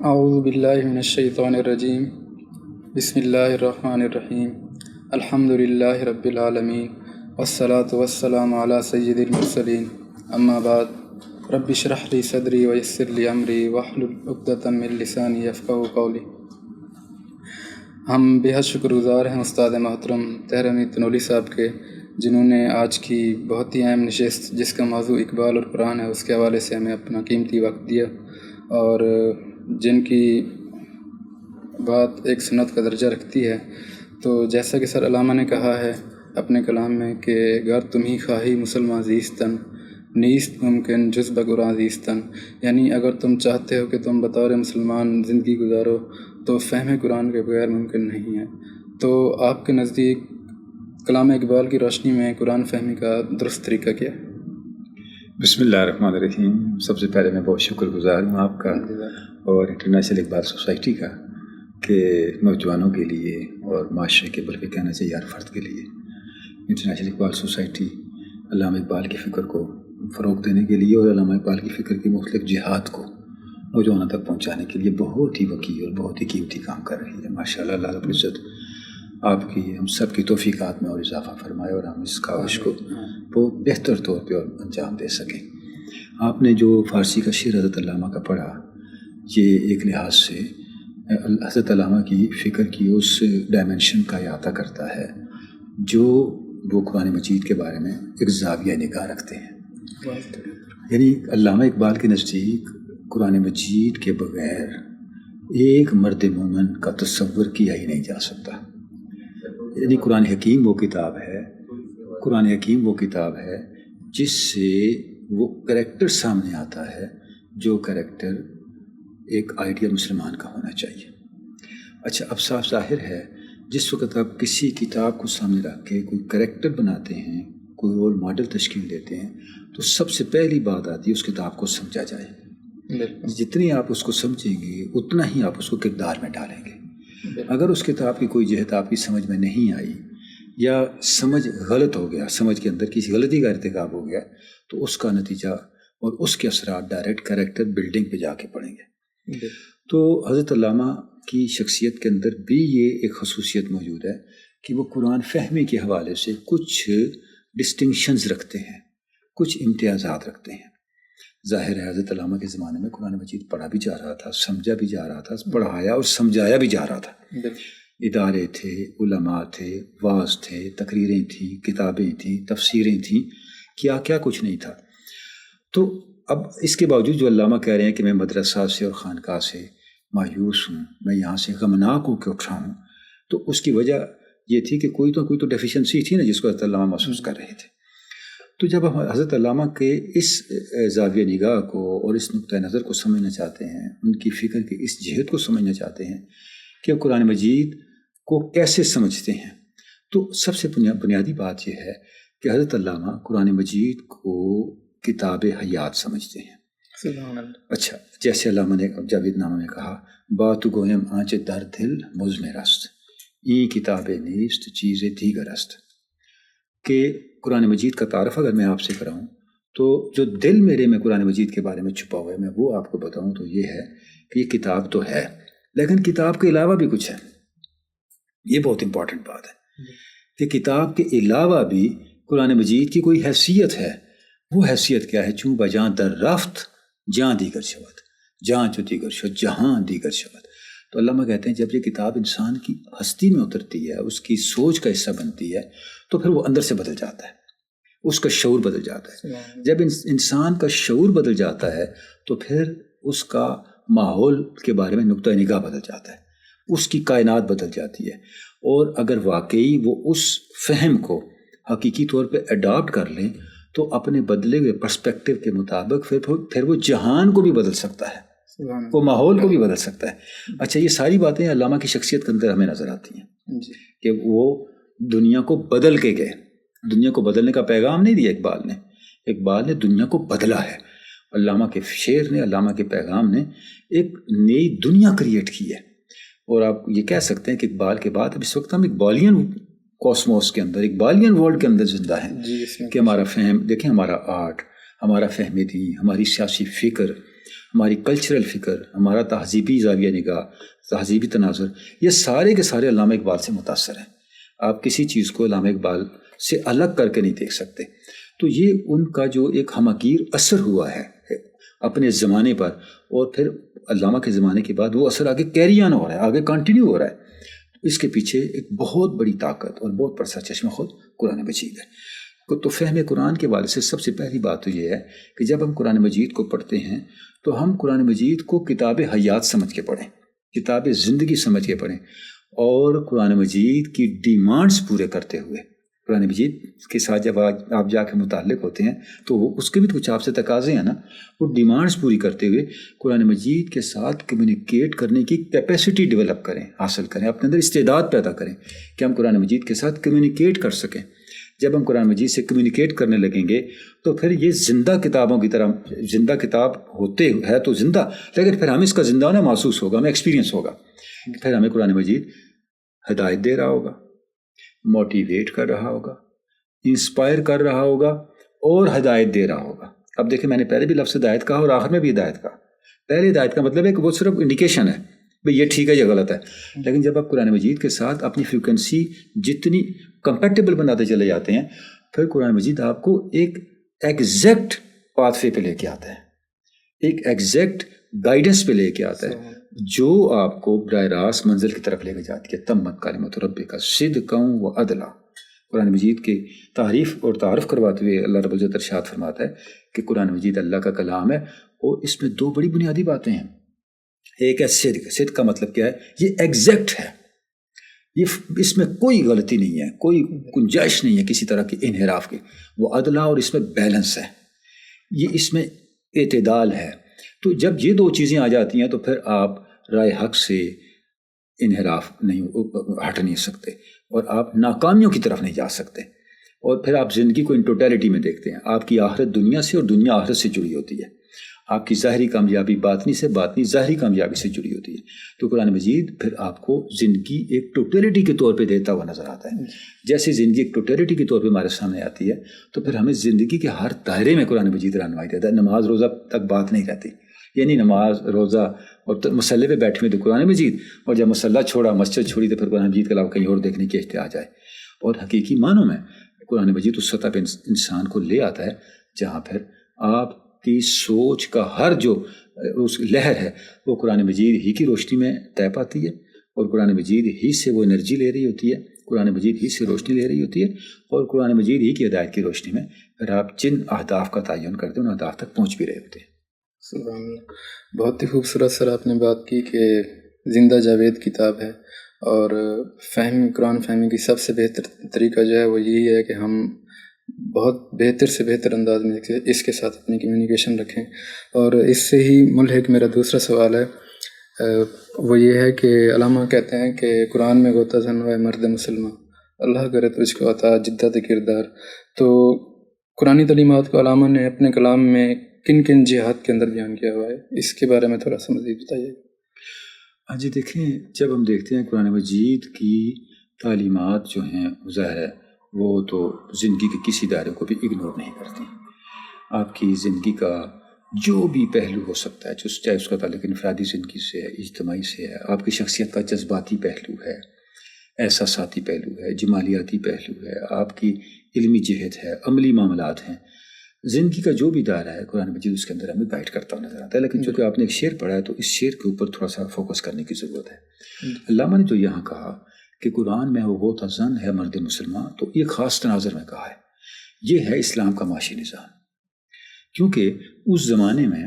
اعوذ باللہ من الشیطان الرجیم بسم اللہ الرحمن الرحیم الحمد للہ رب العالمین والصلاة والسلام علی سید المرسلین اما بعد رب اشرح لی صدری ویسر لی امری واحلل عقدۃ من لسانی یفقہوا قولی۔ ہم بے حد شکر گزار ہیں استاد محترم طاہر حمید تنولی صاحب کے، جنہوں نے آج کی بہت ہی اہم نشست جس کا موضوع اقبال اور قرآن ہے اس کے حوالے سے ہمیں اپنا قیمتی وقت دیا، اور جن کی بات ایک سنت کا درجہ رکھتی ہے۔ تو جیسا کہ سر علامہ نے کہا ہے اپنے کلام میں کہ گر تم ہی خواہی مسلمان زیستن نیست ممکن جز بقرآن زیستن، یعنی اگر تم چاہتے ہو کہ تم بطور مسلمان زندگی گزارو تو فہم قرآن کے بغیر ممکن نہیں ہے۔ تو آپ کے نزدیک کلام اقبال کی روشنی میں قرآن فہمی کا درست طریقہ کیا ہے؟ بسم اللہ الرحمن الرحیم۔ سب سے پہلے میں بہت شکر گزار ہوں آپ کا اور انٹرنیشنل اقبال سوسائٹی کا کہ نوجوانوں کے لیے اور معاشرے کے بلکہ کہنا چاہیے ہر فرد کے لیے انٹرنیشنل اقبال سوسائٹی علامہ اقبال کی فکر کو فروغ دینے کے لیے اور علامہ اقبال کی فکر کی مختلف جہات کو نوجوانوں تک پہنچانے کے لیے بہت ہی وقی اور بہت ہی قیمتی کام کر رہی ہے۔ ماشاء اللہ، اللہ رب العزت آپ کی ہم سب کی توفیقات میں اور اضافہ فرمائے اور ہم اس کاوش کو بہت بہتر طور پہ اور انجام دے سکیں۔ آپ نے جو فارسی کا شعر حضرت علامہ کا پڑھا، یہ ایک لحاظ سے حضرت علامہ کی فکر کی اس ڈائمنشن کا احاطہ کرتا ہے جو وہ قرآن مجید کے بارے میں ایک زاویہ نگاہ رکھتے ہیں۔ یعنی علامہ اقبال کے نزدیک قرآن مجید کے بغیر ایک مرد مومن کا تصور کیا ہی نہیں جا سکتا۔ یعنی قرآن حکیم وہ کتاب ہے جس سے وہ کریکٹر سامنے آتا ہے جو کریکٹر ایک آئیڈیل مسلمان کا ہونا چاہیے۔ اچھا، اب صاف ظاہر ہے جس وقت آپ کسی کتاب کو سامنے رکھ کے کوئی کریکٹر بناتے ہیں، کوئی رول ماڈل تشکیل دیتے ہیں، تو سب سے پہلی بات آتی ہے اس کتاب کو سمجھا جائے۔ جتنی آپ اس کو سمجھیں گے اتنا ہی آپ اس کو کردار میں ڈالیں گے۔ اگر اس کتاب کی کوئی جہت آپ کی سمجھ میں نہیں آئی یا سمجھ غلط ہو گیا، سمجھ کے اندر کسی غلطی کا ارتکاب ہو گیا، تو اس کا نتیجہ اور اس کے اثرات ڈائریکٹ کریکٹر بلڈنگ پہ جا کے پڑیں گے۔ تو حضرت علامہ کی شخصیت کے اندر بھی یہ ایک خصوصیت موجود ہے کہ وہ قرآن فہمی کے حوالے سے کچھ ڈسٹنکشنز رکھتے ہیں، کچھ امتیازات رکھتے ہیں۔ ظاہر ہے حضرت علامہ کے زمانے میں قرآن مجید پڑھا بھی جا رہا تھا، سمجھا بھی جا رہا تھا، پڑھایا اور سمجھایا بھی جا رہا تھا۔ ادارے تھے، علماء تھے، واعظ تھے، تقریریں تھیں، کتابیں تھیں، تفسیریں تھیں، کیا کیا کچھ نہیں تھا۔ تو اب اس کے باوجود جو علامہ کہہ رہے ہیں کہ میں مدرسہ سے اور خانقاہ سے مایوس ہوں، میں یہاں سے غمناک ہو کے اٹھا ہوں، تو اس کی وجہ یہ تھی کہ کوئی تو ڈیفیشنسی تھی نا جس کو حضرت علامہ محسوس کر رہے تھے۔ تو جب ہم حضرت علامہ کے اس زاویہ نگاہ کو اور اس نقطۂ نظر کو سمجھنا چاہتے ہیں، ان کی فکر کی اس جہت کو سمجھنا چاہتے ہیں کہ وہ قرآن مجید کو کیسے سمجھتے ہیں، تو سب سے بنیادی بات یہ ہے کہ حضرت علامہ قرآن مجید کو کتاب حیات سمجھتے ہیں۔ اچھا، جیسے علامہ نے جاوید نامہ میں کہا، بات گویم آنچ در دل مزمر است این کتاب نیست چیز دیگر است، کہ قرآن مجید کا تعارف اگر میں آپ سے کراؤں تو جو دل میرے میں قرآن مجید کے بارے میں چھپا ہوا ہے میں وہ آپ کو بتاؤں تو یہ ہے کہ یہ کتاب تو ہے لیکن کتاب کے علاوہ بھی کچھ ہے۔ یہ بہت امپورٹنٹ بات ہے کہ کتاب کے علاوہ بھی قرآن مجید کی کوئی حیثیت ہے۔ وہ حیثیت کیا ہے؟ چوں بجاں در رفت جہاں دیگر شود، جہاں چو دیگر شود جہاں دیگر شود۔ تو علامہ کہتے ہیں جب یہ کتاب انسان کی ہستی میں اترتی ہے، اس کی سوچ کا حصہ بنتی ہے، تو پھر وہ اندر سے بدل جاتا ہے، اس کا شعور بدل جاتا ہے۔ جب انسان کا شعور بدل جاتا ہے تو پھر اس کا ماحول کے بارے میں نقطہ نگاہ بدل جاتا ہے، اس کی کائنات بدل جاتی ہے۔ اور اگر واقعی وہ اس فہم کو حقیقی طور پہ اڈاپٹ کر لیں تو اپنے بدلے ہوئے پرسپیکٹو کے مطابق پھر وہ جہان کو بھی بدل سکتا ہے، وہ ماحول کو بھی بدل سکتا ہے۔ اچھا، یہ ساری باتیں علامہ کی شخصیت کے اندر ہمیں نظر آتی ہیں کہ وہ دنیا کو بدل کے گئے۔ دنیا کو بدلنے کا پیغام نہیں دیا اقبال نے دنیا کو بدلا ہے۔ علامہ کے شعر نے، علامہ کے پیغام نے ایک نئی دنیا کریٹ کی ہے۔ اور آپ یہ کہہ سکتے ہیں کہ اقبال کے بعد اب اس وقت ہم اقبالیان کاسموس کے اندر، اقبالیان ورلڈ کے اندر زندہ ہیں کہ ہمارا فہم دیکھیں، ہمارا آرٹ، ہمارا فہم دین، ہماری سیاسی فکر، ہماری کلچرل فکر، ہمارا تہذیبی زاویہ نگاہ، تہذیبی تناظر، یہ سارے کے سارے علامہ اقبال سے متاثر ہیں. آپ کسی چیز کو علامہ اقبال سے الگ کر کے نہیں دیکھ سکتے. تو یہ ان کا جو ایک ہمگیر اثر ہوا ہے اپنے زمانے پر، اور پھر علامہ کے زمانے کے بعد وہ اثر آگے کیری آن ہو رہا ہے، آگے کنٹینیو ہو رہا ہے. اس کے پیچھے ایک بہت بڑی طاقت اور بہت بڑا چشمہ خود قرآن مجید ہے. تو فہم قرآن کے والے سے سب سے پہلی بات تو یہ ہے کہ جب ہم قرآن مجید کو پڑھتے ہیں تو ہم قرآن مجید کو کتاب حیات سمجھ کے پڑھیں، کتاب زندگی سمجھ کے پڑھیں، اور قرآن مجید کی ڈیمانڈز پورے کرتے ہوئے. قرآن مجید کے ساتھ جب آپ جا کے متعلق ہوتے ہیں تو اس کے بھی کچھ آپ سے تقاضے ہیں نا، وہ ڈیمانڈز پوری کرتے ہوئے قرآن مجید کے ساتھ کمیونیکیٹ کرنے کی کیپیسٹی ڈیولپ کریں، حاصل کریں، اپنے اندر استعداد پیدا کریں کہ ہم قرآن مجید کے ساتھ کمیونیکیٹ کر سکیں. جب ہم قرآن مجید سے کمیونیکیٹ کرنے لگیں گے تو پھر یہ زندہ کتابوں کی طرح، زندہ کتاب ہوتے ہے تو زندہ، لیکن پھر ہمیں اس کا زندہ ہونا محسوس ہوگا، ہمیں ایکسپیرینس ہوگا. پھر ہمیں قرآن مجید ہدایت دے رہا ہوگا، موٹیویٹ کر رہا ہوگا، انسپائر کر رہا ہوگا اور ہدایت دے رہا ہوگا. اب دیکھیں میں نے پہلے بھی لفظ ہدایت کہا اور آخر میں بھی ہدایت کہا. پہلے ہدایت کا مطلب ہے کہ وہ صرف انڈیکیشن ہے بھئی یہ ٹھیک ہے یہ غلط ہے، لیکن جب آپ قرآن مجید کے ساتھ اپنی فریکوینسی جتنی کمپیٹیبل بناتے چلے جاتے ہیں، پھر قرآن مجید آپ کو ایک ایگزیکٹ پاتھ وے پہ لے کے آتا ہے، ایک ایگزیکٹ گائیڈنس پہ لے کے آتا ہے جو آپ کو براہ راست منزل کی طرف لے کے جاتی ہے. تمت کلمۃ ربک صدقا وعدلا. قرآن مجید کے تعریف اور تعارف کرواتے ہوئے اللہ رب العزت ارشاد فرماتا ہے کہ قرآن مجید اللہ کا کلام ہے، اور اس میں دو بڑی بنیادی باتیں ہیں. ایک ہے صدق. صدق کا مطلب کیا ہے؟ یہ ایگزیکٹ ہے، یہ اس میں کوئی غلطی نہیں ہے، کوئی گنجائش نہیں ہے کسی طرح کے انحراف کی. وہ عدلہ، اور اس میں بیلنس ہے، یہ اس میں اعتدال ہے. تو جب یہ دو چیزیں آ جاتی ہیں تو پھر آپ رائے حق سے انحراف نہیں ہٹ نہیں سکتے، اور آپ ناکامیوں کی طرف نہیں جا سکتے. اور پھر آپ زندگی کو ان ٹوٹیلٹی میں دیکھتے ہیں. آپ کی آخرت دنیا سے اور دنیا آخرت سے جڑی ہوتی ہے. آپ کی ظاہری کامیابی باطنی سے، باطنی ظاہری کامیابی سے جڑی ہوتی ہے. تو قرآن مجید پھر آپ کو زندگی ایک ٹوٹیلٹی کے طور پہ دیتا ہوا نظر آتا ہے. جیسے زندگی ایک ٹوٹیلٹی کے طور پہ ہمارے سامنے آتی ہے تو پھر ہمیں زندگی کے ہر دائرے میں قرآن مجید رہنمائی دیتا ہے. نماز روزہ تک بات نہیں رہتی، یعنی نماز روزہ اور مسلح پہ بیٹھے ہوئے تو قرآن مجید، اور جب مسلح چھوڑا، مسجد چھوڑی، تو پھر قرآن مجید کے علاوہ کہیں اور دیکھنے کی احتیاج آئے. اور حقیقی معنوں میں قرآن مجید اس سطح پہ انسان کو لے آتا ہے جہاں پھر آپ کی سوچ کا ہر جو اس لہر ہے وہ قرآن مجید ہی کی روشنی میں طے پاتی ہے، اور قرآن مجید ہی سے وہ انرجی لے رہی ہوتی ہے، قرآن مجید ہی سے روشنی لے رہی ہوتی ہے، اور قرآن مجید ہی کی ہدایت کی روشنی میں پھر آپ جن اہداف کا تعین کرتے ہیں ان اہداف تک پہنچ بھی رہے ہوتے ہیں. سبحان اللہ. بہت ہی خوبصورت سر آپ نے بات کی کہ زندہ جاوید کتاب ہے، اور قرآن فہمی کی سب سے بہتر طریقہ جو ہے وہ یہی ہے کہ ہم بہت بہتر سے بہتر انداز میں اس کے ساتھ اپنی کمیونیکیشن رکھیں. اور اس سے ہی ملحق میرا دوسرا سوال ہے، وہ یہ ہے کہ علامہ کہتے ہیں کہ قرآن میں غوطہ زن و مرد مسلمہ، اللہ کرے تجھ کو عطا جدت کردار. تو قرآنی تعلیمات کو علامہ نے اپنے کلام میں کن کن جہاد کے اندر بیان کیا ہوا ہے، اس کے بارے میں تھوڑا سا مزید بتائیے. ہاں جی، دیکھیں جب ہم دیکھتے ہیں قرآن مجید کی تعلیمات جو ہیں ظاہر ہے وہ تو زندگی کے کسی دائرے کو بھی اگنور نہیں کرتی. آپ کی زندگی کا جو بھی پہلو ہو سکتا ہے، چاہے اس کا تعلق انفرادی زندگی سے ہے، اجتماعی سے ہے، آپ کی شخصیت کا جذباتی پہلو ہے، احساساتی پہلو ہے، جمالیاتی پہلو ہے، آپ کی علمی جہت ہے، عملی معاملات ہیں، زندگی کا جو بھی دائرہ ہے قرآن مجید اس کے اندر ہمیں گائیڈ کرتا ہوا نظر آتا ہے. لیکن چونکہ آپ نے ایک شعر پڑھا ہے تو اس شعر کے اوپر تھوڑا سا فوکس کرنے کی ضرورت ہے. علامہ نے جو یہاں کہا کہ قرآن میں وہ غوطہ زن ہے مرد مسلمان، تو یہ خاص تناظر میں کہا ہے. یہ ہے اسلام کا معاشی نظام، کیونکہ اس زمانے میں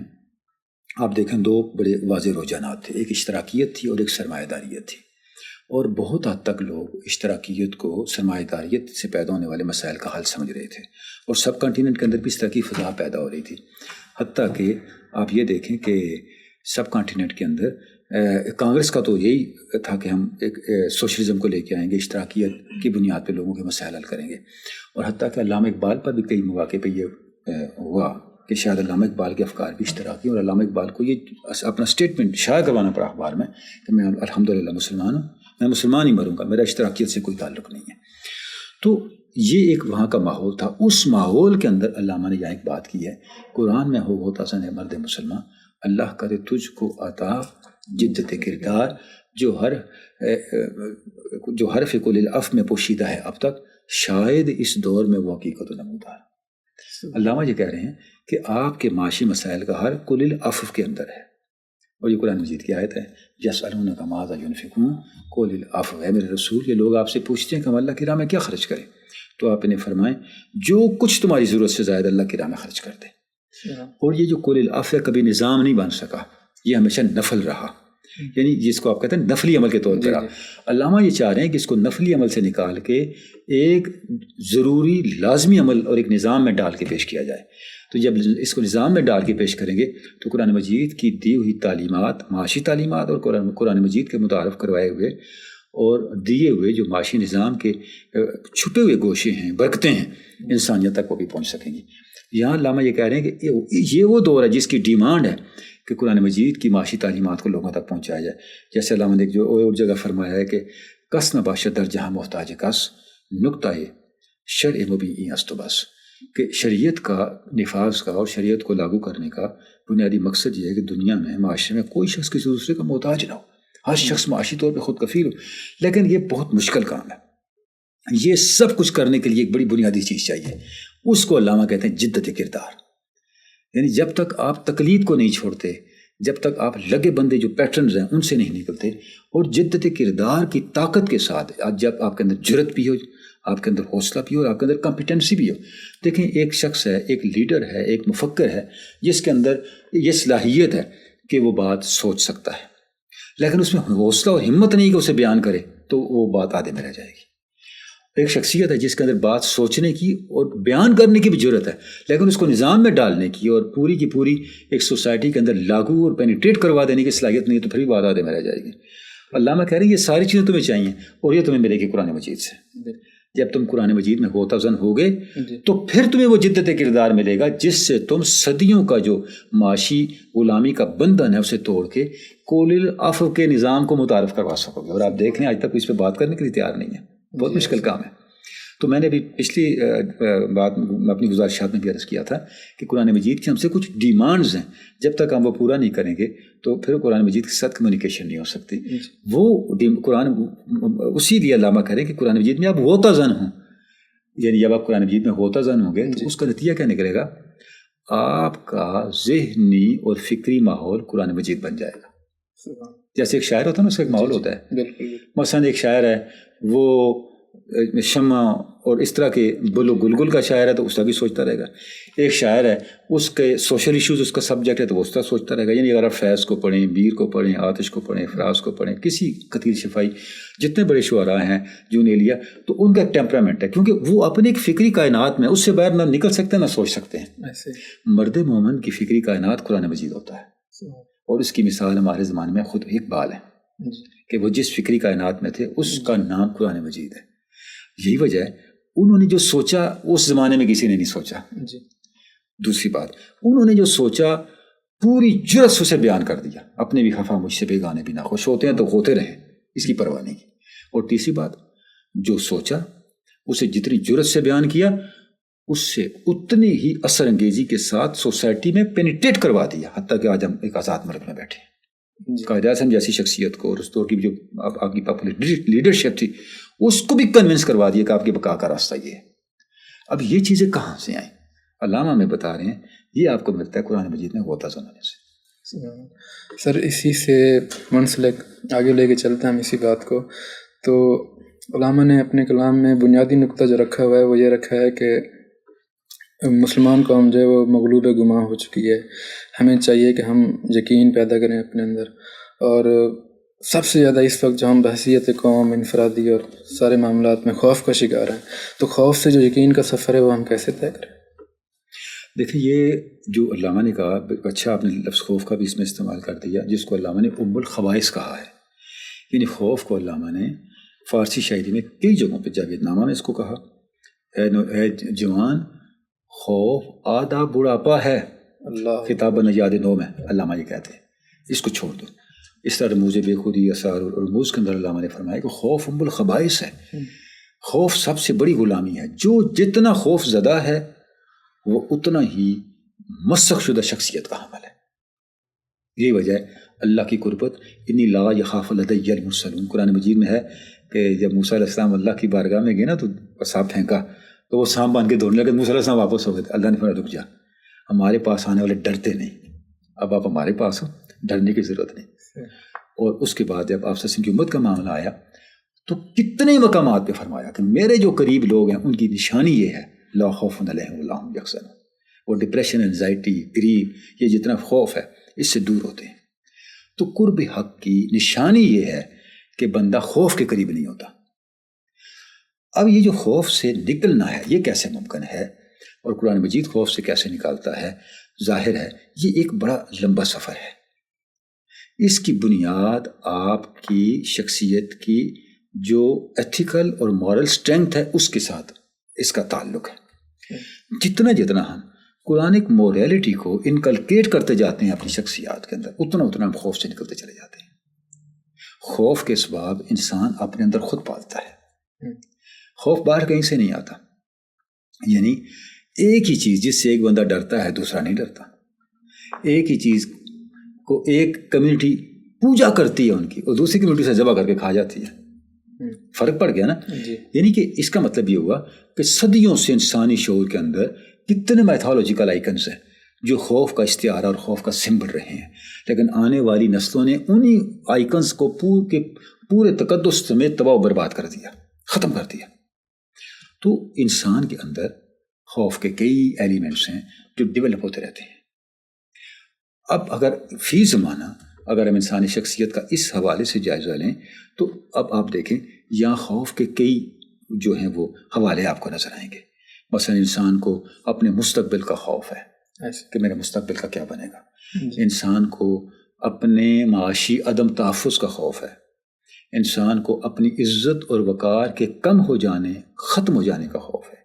آپ دیکھیں دو بڑے واضح رجحانات تھے، ایک اشتراکیت تھی اور ایک سرمایہ داریت تھی. اور بہت حد تک لوگ اشتراکیت کو سرمایہ داریت سے پیدا ہونے والے مسائل کا حل سمجھ رہے تھے، اور سب کانٹیننٹ کے اندر بھی اس طرح کی فضا پیدا ہو رہی تھی. حتیٰ کہ آپ یہ دیکھیں کہ سب کانٹیننٹ کے اندر کانگریس کا تو یہی تھا کہ ہم ایک سوشلزم کو لے کے آئیں گے، اشتراکیت کی بنیاد پہ لوگوں کے مسائل حل کریں گے. اور حتیٰ کہ علامہ اقبال پر بھی کئی مواقع پہ یہ ہوا کہ شاید علامہ اقبال کے افکار بھی اشتراکی، اور علامہ اقبال کو یہ اپنا اسٹیٹمنٹ شائع کروانا پڑا اخبار میں کہ میں الحمدللہ مسلمان ہوں، میں مسلمان ہی مروں گا، میرا اشتراکیت سے کوئی تعلق نہیں ہے. تو یہ ایک وہاں کا ماحول تھا. اس ماحول کے اندر علامہ نے یہاں ایک بات کی ہے، قرآن میں ہو غوطہ زن ہے مرد مسلمان، اللہ کرے تجھ کو عطا جدت کردار جو حرف کل العف میں پوشیدہ ہے اب تک، شاید اس دور میں وہ حقیقت و نمودار۔ علامہ یہ کہہ رہے ہیں کہ آپ کے معاشی مسائل کا حل کل العف کے اندر ہے، اور یہ قرآن مجید کی آیت ہے، یسألونک ماذا ینفقون قل العفو، ہے میرے رسول یہ لوگ آپ سے پوچھتے ہیں کہ ہم اللہ کی راہ میں کیا خرچ کریں، تو آپ انہیں فرمائیں جو کچھ تمہاری ضرورت سے زائد اللہ کی راہ میں خرچ کر دیں۔ اور یہ جو قل العفو ہے کبھی نظام نہیں بن سکا، یہ ہمیشہ نفل رہا، یعنی جس کو آپ کہتے ہیں نفلی عمل کے طور پر رہا۔ علامہ یہ چاہ رہے ہیں کہ اس کو نفلی عمل سے نکال کے ایک ضروری لازمی عمل اور ایک نظام میں ڈال کے پیش کیا جائے۔ تو جب اس کو نظام میں ڈال کے پیش کریں گے تو قرآن مجید کی دی ہوئی تعلیمات، معاشی تعلیمات، اور قرآن مجید کے متعارف کروائے ہوئے اور دیے ہوئے جو معاشی نظام کے چھپے ہوئے گوشے ہیں، برکتیں ہیں، انسانیت تک وہ بھی پہنچ سکیں گی۔ یہاں علامہ یہ کہہ رہے ہیں کہ یہ وہ دور ہے جس کی ڈیمانڈ ہے کہ قرآن مجید کی معاشی تعلیمات کو لوگوں تک پہنچایا جائے۔ جیسے علامہ نے جو اور جگہ فرمایا ہے کہ کس نہ باشد در جہاں محتاج کس نقطۂ شرع مبین است بس، کہ شریعت کا نفاذ کا اور شریعت کو لاگو کرنے کا بنیادی مقصد یہ ہے کہ دنیا میں، معاشرے میں کوئی شخص کسی دوسرے کا محتاج نہ ہو، ہر شخص معاشی طور پہ خود کفیل ہو۔ لیکن یہ بہت مشکل کام ہے، یہ سب کچھ کرنے کے لیے ایک بڑی بنیادی چیز چاہیے، اس کو علامہ کہتے ہیں جدت کردار۔ یعنی جب تک آپ تقلید کو نہیں چھوڑتے، جب تک آپ لگے بندے جو پیٹرنز ہیں ان سے نہیں نکلتے، اور جدت کردار کی طاقت کے ساتھ جب آپ کے اندر جرت بھی ہو، آپ کے اندر حوصلہ بھی ہو، اور آپ کے اندر کمپیٹنسی بھی ہو۔ دیکھیں ایک شخص ہے، ایک لیڈر ہے، ایک مفکر ہے جس کے اندر یہ صلاحیت ہے کہ وہ بات سوچ سکتا ہے، لیکن اس میں حوصلہ اور ہمت نہیں کہ اسے بیان کرے تو وہ بات آدھے میں رہ جائے گی۔ ایک شخصیت ہے جس کے اندر بات سوچنے کی اور بیان کرنے کی بھی ضرورت ہے، لیکن اس کو نظام میں ڈالنے کی اور پوری کی پوری ایک سوسائٹی کے اندر لاگو اور پینیٹریٹ کروا دینے کی صلاحیت نہیں ہے تو پھر بھی بات آدھے میں رہ جائے گی۔ علامہ کہہ رہے ہیں یہ ساری چیزیں تمہیں چاہیے، اور یہ تمہیں ملے گی قرآن مجید سے۔ جب تم قرآن مجید میں غوطہ زن ہوگے تو پھر تمہیں وہ جدت کردار ملے گا جس سے تم صدیوں کا جو معاشی غلامی کا بندھن ہے اسے توڑ کے قول العفو کے نظام کو متعارف کروا سکو گے۔ اور آپ دیکھ لیں آج تک اس پہ بات کرنے کے لیے تیار نہیں ہے، بہت مشکل کام ہے۔ تو میں نے ابھی پچھلی بات اپنی گزارشات میں بھی عرض کیا تھا کہ قرآن مجید کی ہم سے کچھ ڈیمانڈز ہیں، جب تک ہم وہ پورا نہیں کریں گے تو پھر قرآن مجید کے ساتھ کمیونیکیشن نہیں ہو سکتی۔ وہ قرآن اسی لیے علامہ کہہ رہے ہیں کہ قرآن مجید میں آپ غوطہ زن ہوں، یعنی جب آپ قرآن مجید میں غوطہ زن ہوں گے تو اس کا نتیجہ کیا نکلے گا؟ آپ کا ذہنی اور فکری ماحول قرآن مجید بن جائے گا۔ جیسے ایک شاعر ہوتا ہے نا، اس کا ایک ماحول ہوتا ہے۔ مثلاً ایک شاعر ہے وہ شمع اور اس طرح کے بلو گلگل کا شاعر ہے تو اس طرح بھی سوچتا رہے گا۔ ایک شاعر ہے اس کے سوشل ایشوز اس کا سبجیکٹ ہے تو وہ اس طرح سوچتا رہے گا۔ یعنی اگر آپ فیض کو پڑھیں، بیر کو پڑھیں، آتش کو پڑھیں، فراز کو پڑھیں، کسی قتیل شفائی، جتنے بڑے شعراء ہیں، جون ایلیا، تو ان کا ایک ٹیمپرامنٹ ہے، کیونکہ وہ اپنی ایک فکری کائنات میں اس سے باہر نہ نکل سکتے نہ سوچ سکتے ہیں۔ مرد مومن کی فکری کائنات قرآن مجید ہوتا ہے، اور اس کی مثال ہمارے زمانے میں خود اقبال ہے کہ وہ جس فکری کائنات میں تھے اس کا نام قرآن مجید ہے۔ یہی وجہ ہے انہوں نے جو سوچا اس زمانے میں کسی نے نہیں سوچا۔ دوسری بات، انہوں نے جو سوچا پوری جرت سے اسے بیان کر دیا، اپنے بھی خفا مجھ سے بیگانے بھی نہ خوش ہوتے ہیں تو ہوتے رہیں، اس کی پرواہ نہیں کی۔ اور تیسری بات، جو سوچا اسے جتنی جرت سے بیان کیا اس سے اتنی ہی اثر انگیزی کے ساتھ سوسائٹی میں پینیٹریٹ کروا دیا، حتیٰ کہ آج ہم ایک آزاد ملک میں بیٹھے ہیں۔ قائد اعظم جیسی شخصیت کو اور اس دور کی جو آپ کی پاپولر لیڈرشپ تھی اس کو بھی کنونس کروا دیا کہ آپ کی بقا کا راستہ یہ ہے۔ اب یہ چیزیں کہاں سے آئیں؟ علامہ میں بتا رہے ہیں یہ آپ کو ملتا ہے قرآن مجید میں غوطہ زن ہونے سے۔ سر اسی سے منسلک آگے لے کے چلتے ہیں ہم اسی بات کو۔ تو علامہ نے اپنے کلام میں بنیادی نقطہ جو رکھا ہوا ہے وہ یہ رکھا ہے کہ مسلمان قوم جو ہے وہ مغلوب گماں ہو چکی ہے، ہمیں چاہیے کہ ہم یقین پیدا کریں اپنے اندر، اور سب سے زیادہ اس وقت جو ہم بحثیت قوم، انفرادی اور سارے معاملات میں خوف کا شکار ہیں، تو خوف سے جو یقین کا سفر ہے وہ ہم کیسے طے کریں؟ دیکھیں یہ جو علامہ نے کہا، اچھا آپ نے لفظ خوف کا بھی اس میں استعمال کر دیا، جس کو علامہ نے ام الخبائث کہا ہے۔ یعنی خوف کو علامہ نے فارسی شاعری میں کئی جگہوں پہ، جاوید نامہ میں اس کو کہا، اے جوان خوف آدھا بڑھاپا ہے، اللہ کتاب نجات نو میں علامہ یہ کہتے ہیں، اس کو چھوڑ دو۔ اس طرح رموز بے خودی، اثار اور رموز کے اندر علامہ نے فرمایا کہ خوف ام الخبائث ہے، خوف سب سے بڑی غلامی ہے۔ جو جتنا خوف زدہ ہے وہ اتنا ہی مسخ شدہ شخصیت کا حامل ہے۔ یہی وجہ ہے اللہ کی قربت، انی لا یخاف لدی المرسلون، قرآن مجید میں ہے کہ جب موسیٰ علیہ السلام اللہ کی بارگاہ میں گئے نا تو سانپ پھینکا تو وہ سانپ باندھ کے دوڑنے لگے، موسیٰ علیہ السلام واپس ہو گئے تھے. اللہ نے فرمایا رک جا، ہمارے پاس آنے والے ڈرتے نہیں، اب آپ ہمارے پاس ہو، ڈرنے کی ضرورت نہیں. اور اس کے بعد جب آپ صلی اللہ علیہ وسلم کی امت کا معاملہ آیا تو کتنے مقامات پہ فرمایا کہ میرے جو قریب لوگ ہیں ان کی نشانی یہ ہے لا خوف علیہم ولا هم یحزنون. اور ڈپریشن، انزائٹی، گریف، یہ جتنا خوف ہے اس سے دور ہوتے ہیں. تو قرب حق کی نشانی یہ ہے کہ بندہ خوف کے قریب نہیں ہوتا. اب یہ جو خوف سے نکلنا ہے یہ کیسے ممکن ہے، اور قرآن مجید خوف سے کیسے نکالتا ہے؟ ظاہر ہے یہ ایک بڑا لمبا سفر ہے. اس کی بنیاد آپ کی شخصیت کی جو ایتھیکل اور مورل سٹرینتھ ہے اس کے ساتھ اس کا تعلق ہے. جتنا ہم قرآنک موریلٹی کو انکلکیٹ کرتے جاتے ہیں اپنی شخصیات کے اندر، اتنا ہم خوف سے نکلتے چلے جاتے ہیں. خوف کے اسباب انسان اپنے اندر خود پالتا ہے. خوف باہر کہیں سے نہیں آتا. یعنی ایک ہی چیز جس سے ایک بندہ ڈرتا ہے دوسرا نہیں ڈرتا. ایک ہی چیز کو ایک کمیونٹی پوجا کرتی ہے ان کی اور دوسری کمیونٹی سے ذبح کر کے کھا جاتی ہے. فرق پڑ گیا نا. یعنی کہ اس کا مطلب یہ ہوا کہ صدیوں سے انسانی شعور کے اندر کتنے میتھولوجیکل آئیکنز ہیں جو خوف کا استعارہ اور خوف کا سمبل رہے ہیں، لیکن آنے والی نسلوں نے انہی آئیکنز کو پورے تقدس سمیت تباہ و برباد کر دیا، ختم کر دیا. تو انسان کے اندر خوف کے کئی ایلیمنٹس ہیں جو ڈیولپ ہوتے رہتے ہیں. اب اگر فی زمانہ اگر ہم انسانی شخصیت کا اس حوالے سے جائزہ لیں تو اب آپ دیکھیں یہاں خوف کے کئی جو ہیں وہ حوالے آپ کو نظر آئیں گے. مثلا انسان کو اپنے مستقبل کا خوف ہے کہ میرے مستقبل کا کیا بنے گا. انسان کو اپنے معاشی عدم تحفظ کا خوف ہے. انسان کو اپنی عزت اور وقار کے کم ہو جانے، ختم ہو جانے کا خوف ہے.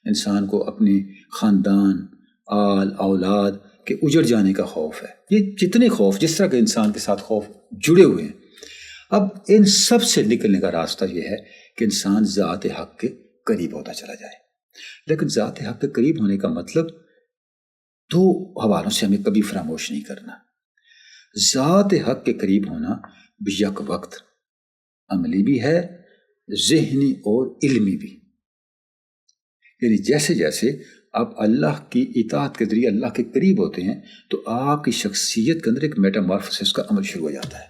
انسان کو اپنی خاندان، آل، اولاد کے اجڑ جانے کا خوف ہے. یہ جتنے خوف جس طرح کے انسان کے ساتھ خوف جڑے ہوئے ہیں، اب ان سب سے نکلنے کا راستہ یہ ہے کہ انسان ذات حق کے قریب ہوتا چلا جائے. لیکن ذات حق کے قریب ہونے کا مطلب دو حوالوں سے ہمیں کبھی فراموش نہیں کرنا. ذات حق کے قریب ہونا بیک وقت عملی بھی ہے، ذہنی اور علمی بھی. یعنی جیسے جیسے آپ اللہ کی اطاعت کے ذریعے اللہ کے قریب ہوتے ہیں تو آپ کی شخصیت کے اندر ایک میٹامارفسس کا عمل شروع ہو جاتا ہے.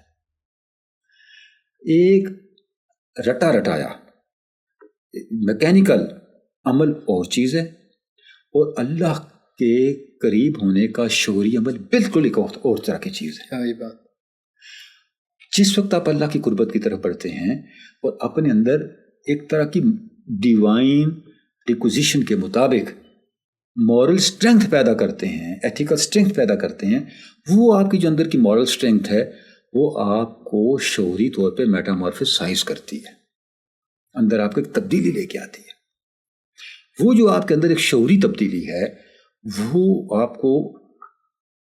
ایک رٹا رٹایا میکینیکل عمل اور چیز ہے، اور اللہ کے قریب ہونے کا شعوری عمل بالکل ایک اور طرح کی چیز ہے. یہ بات جس وقت آپ اللہ کی قربت کی طرف بڑھتے ہیں اور اپنے اندر ایک طرح کی ڈیوائن ریکوزیشن کے مطابق مورل سٹرینتھ پیدا کرتے ہیں، ایتھیکل سٹرینتھ پیدا کرتے ہیں، وہ آپ کی جو اندر کی مورل سٹرینتھ ہے وہ آپ کو شعوری طور پہ میٹامورفسائز کرتی ہے، اندر آپ کو ایک تبدیلی لے کے آتی ہے. وہ جو آپ کے اندر ایک شعوری تبدیلی ہے وہ آپ کو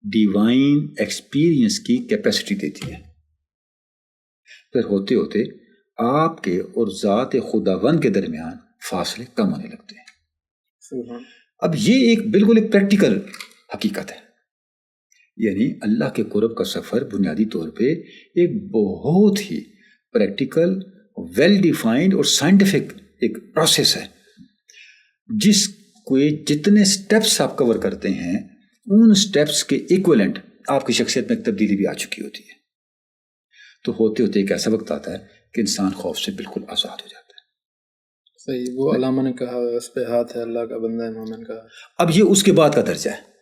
ڈیوائن ایکسپیرینس کی کیپیسٹی دیتی ہے. پھر ہوتے ہوتے آپ کے اور ذات خداوند کے درمیان فاصلے کم ہونے لگتے ہیں. اب یہ ایک بالکل ایک پریکٹیکل حقیقت ہے. یعنی اللہ کے قرب کا سفر بنیادی طور پہ ایک بہت ہی پریکٹیکل، ویل ڈیفائنڈ اور سائنٹیفک ایک پروسیس ہے جس کو جتنے سٹیپس آپ کور کرتے ہیں ان سٹیپس کے ایکویلنٹ آپ کی شخصیت میں ایک تبدیلی بھی آ چکی ہوتی ہے. تو ہوتے ہوتے ایک ایسا وقت آتا ہے کہ انسان خوف سے بالکل آزاد ہو جاتا ہے. صحیح، وہ علامہ نے کہا اس پہ ہاتھ ہے اللہ کا بندہ ہے مومن کا. اب یہ اس کے بعد کا درجہ ہے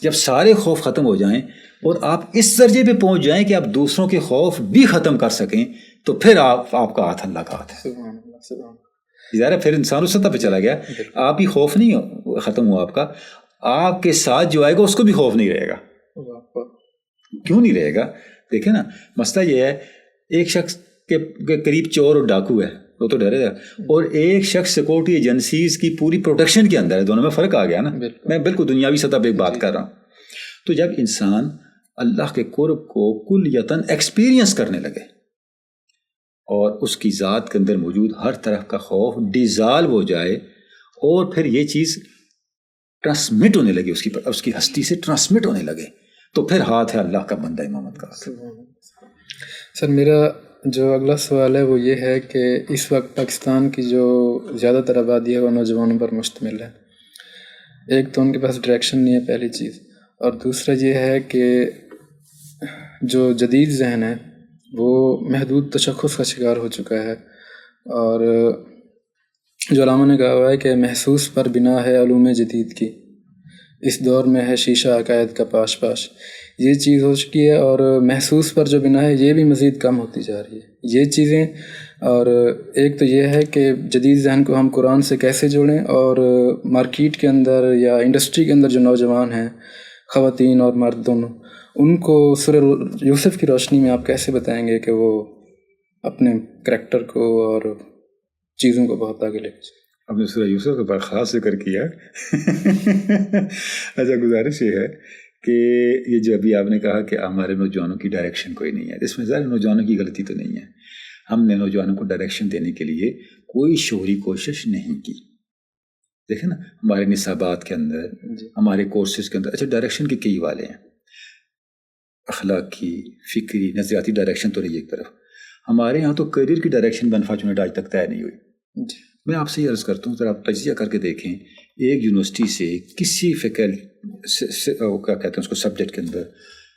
جب سارے خوف ختم ہو جائیں اور آپ اس درجے پہ پہنچ جائیں کہ آپ دوسروں کے خوف بھی ختم کر سکیں تو پھر آپ کا ہاتھ اللہ کا ہاتھ ہے. سبحان اللہ، سبحان اللہ. ظاہر ہے پھر انسان اس سطح پہ چلا گیا. آپ ہی خوف نہیں ختم ہوا آپ کا، آپ کے ساتھ جو آئے گا اس کو بھی خوف نہیں رہے گا. کیوں نہیں رہے گا؟ دیکھیں نا، مسئلہ یہ ہے ایک شخص کے قریب چور اور ڈاکو ہے وہ تو ڈرے گا، اور ایک شخص سیکورٹی ایجنسیز کی پوری پروٹیکشن کے اندر ہے. دونوں میں فرق آ گیا نا. میں بالکل دنیاوی سطح پہ بات کر رہا ہوں. تو جب انسان اللہ کے قرب کو کلیتاً ایکسپیرینس کرنے لگے اور اس کی ذات کے اندر موجود ہر طرح کا خوف ڈیزالو ہو جائے اور پھر یہ چیز ٹرانسمٹ ہونے لگے، اس کی ہستی سے ٹرانسمٹ ہونے لگے، تو پھر ہاتھ ہے اللہ کا، بندہ امامت کا ہاتھ۔ سر میرا جو اگلا سوال ہے وہ یہ ہے کہ اس وقت پاکستان کی جو زیادہ تر آبادی ہے وہ نوجوانوں پر مشتمل ہے۔ ایک تو ان کے پاس ڈائریکشن نہیں ہے پہلی چیز، اور دوسرا یہ ہے کہ جو جدید ذہن ہے وہ محدود تشخص کا شکار ہو چکا ہے، اور جو علامہ نے کہا ہوا ہے کہ محسوس پر بنا ہے علوم جدید کی، اس دور میں ہے شیشہ عقائد کا پاش پاش، یہ چیز ہو چکی ہے، اور محسوس پر جو بنا ہے یہ بھی مزید کم ہوتی جا رہی ہے یہ چیزیں۔ اور ایک تو یہ ہے کہ جدید ذہن کو ہم قرآن سے کیسے جوڑیں، اور مارکیٹ کے اندر یا انڈسٹری کے اندر جو نوجوان ہیں، خواتین اور مرد دونوں، ان کو سورہ یوسف کی روشنی میں آپ کیسے بتائیں گے کہ وہ اپنے کریکٹر کو اور چیزوں کو بہت آگے لے کے چلیں؟ آپ نے سورہ یوسف کے بار خاص ذکر کیا۔ اچھا، گزارش یہ ہے کہ یہ جو ابھی آپ نے کہا کہ ہمارے نوجوانوں کی ڈائریکشن کوئی نہیں ہے، اس میں ظاہر نوجوانوں کی غلطی تو نہیں ہے، ہم نے نوجوانوں کو ڈائریکشن دینے کے لیے کوئی شعوری کوشش نہیں کی۔ دیکھیں نا، ہمارے نصابات کے اندر، ہمارے کورسز کے اندر، اچھا ڈائریکشن کے کئی والے ہیں، اخلاقی، فکری، نظریاتی ڈائریکشن تو رہی ایک طرف، ہمارے یہاں تو کیریئر کی ڈائریکشن بھی انفارچونیٹ آج تک طے نہیں ہوئی۔ میں آپ سے یہ عرض کرتا ہوں، ذرا آپ تجزیہ کر کے دیکھیں، ایک یونیورسٹی سے کسی کیا کہتے ہیں اس کو سبجیکٹ کے اندر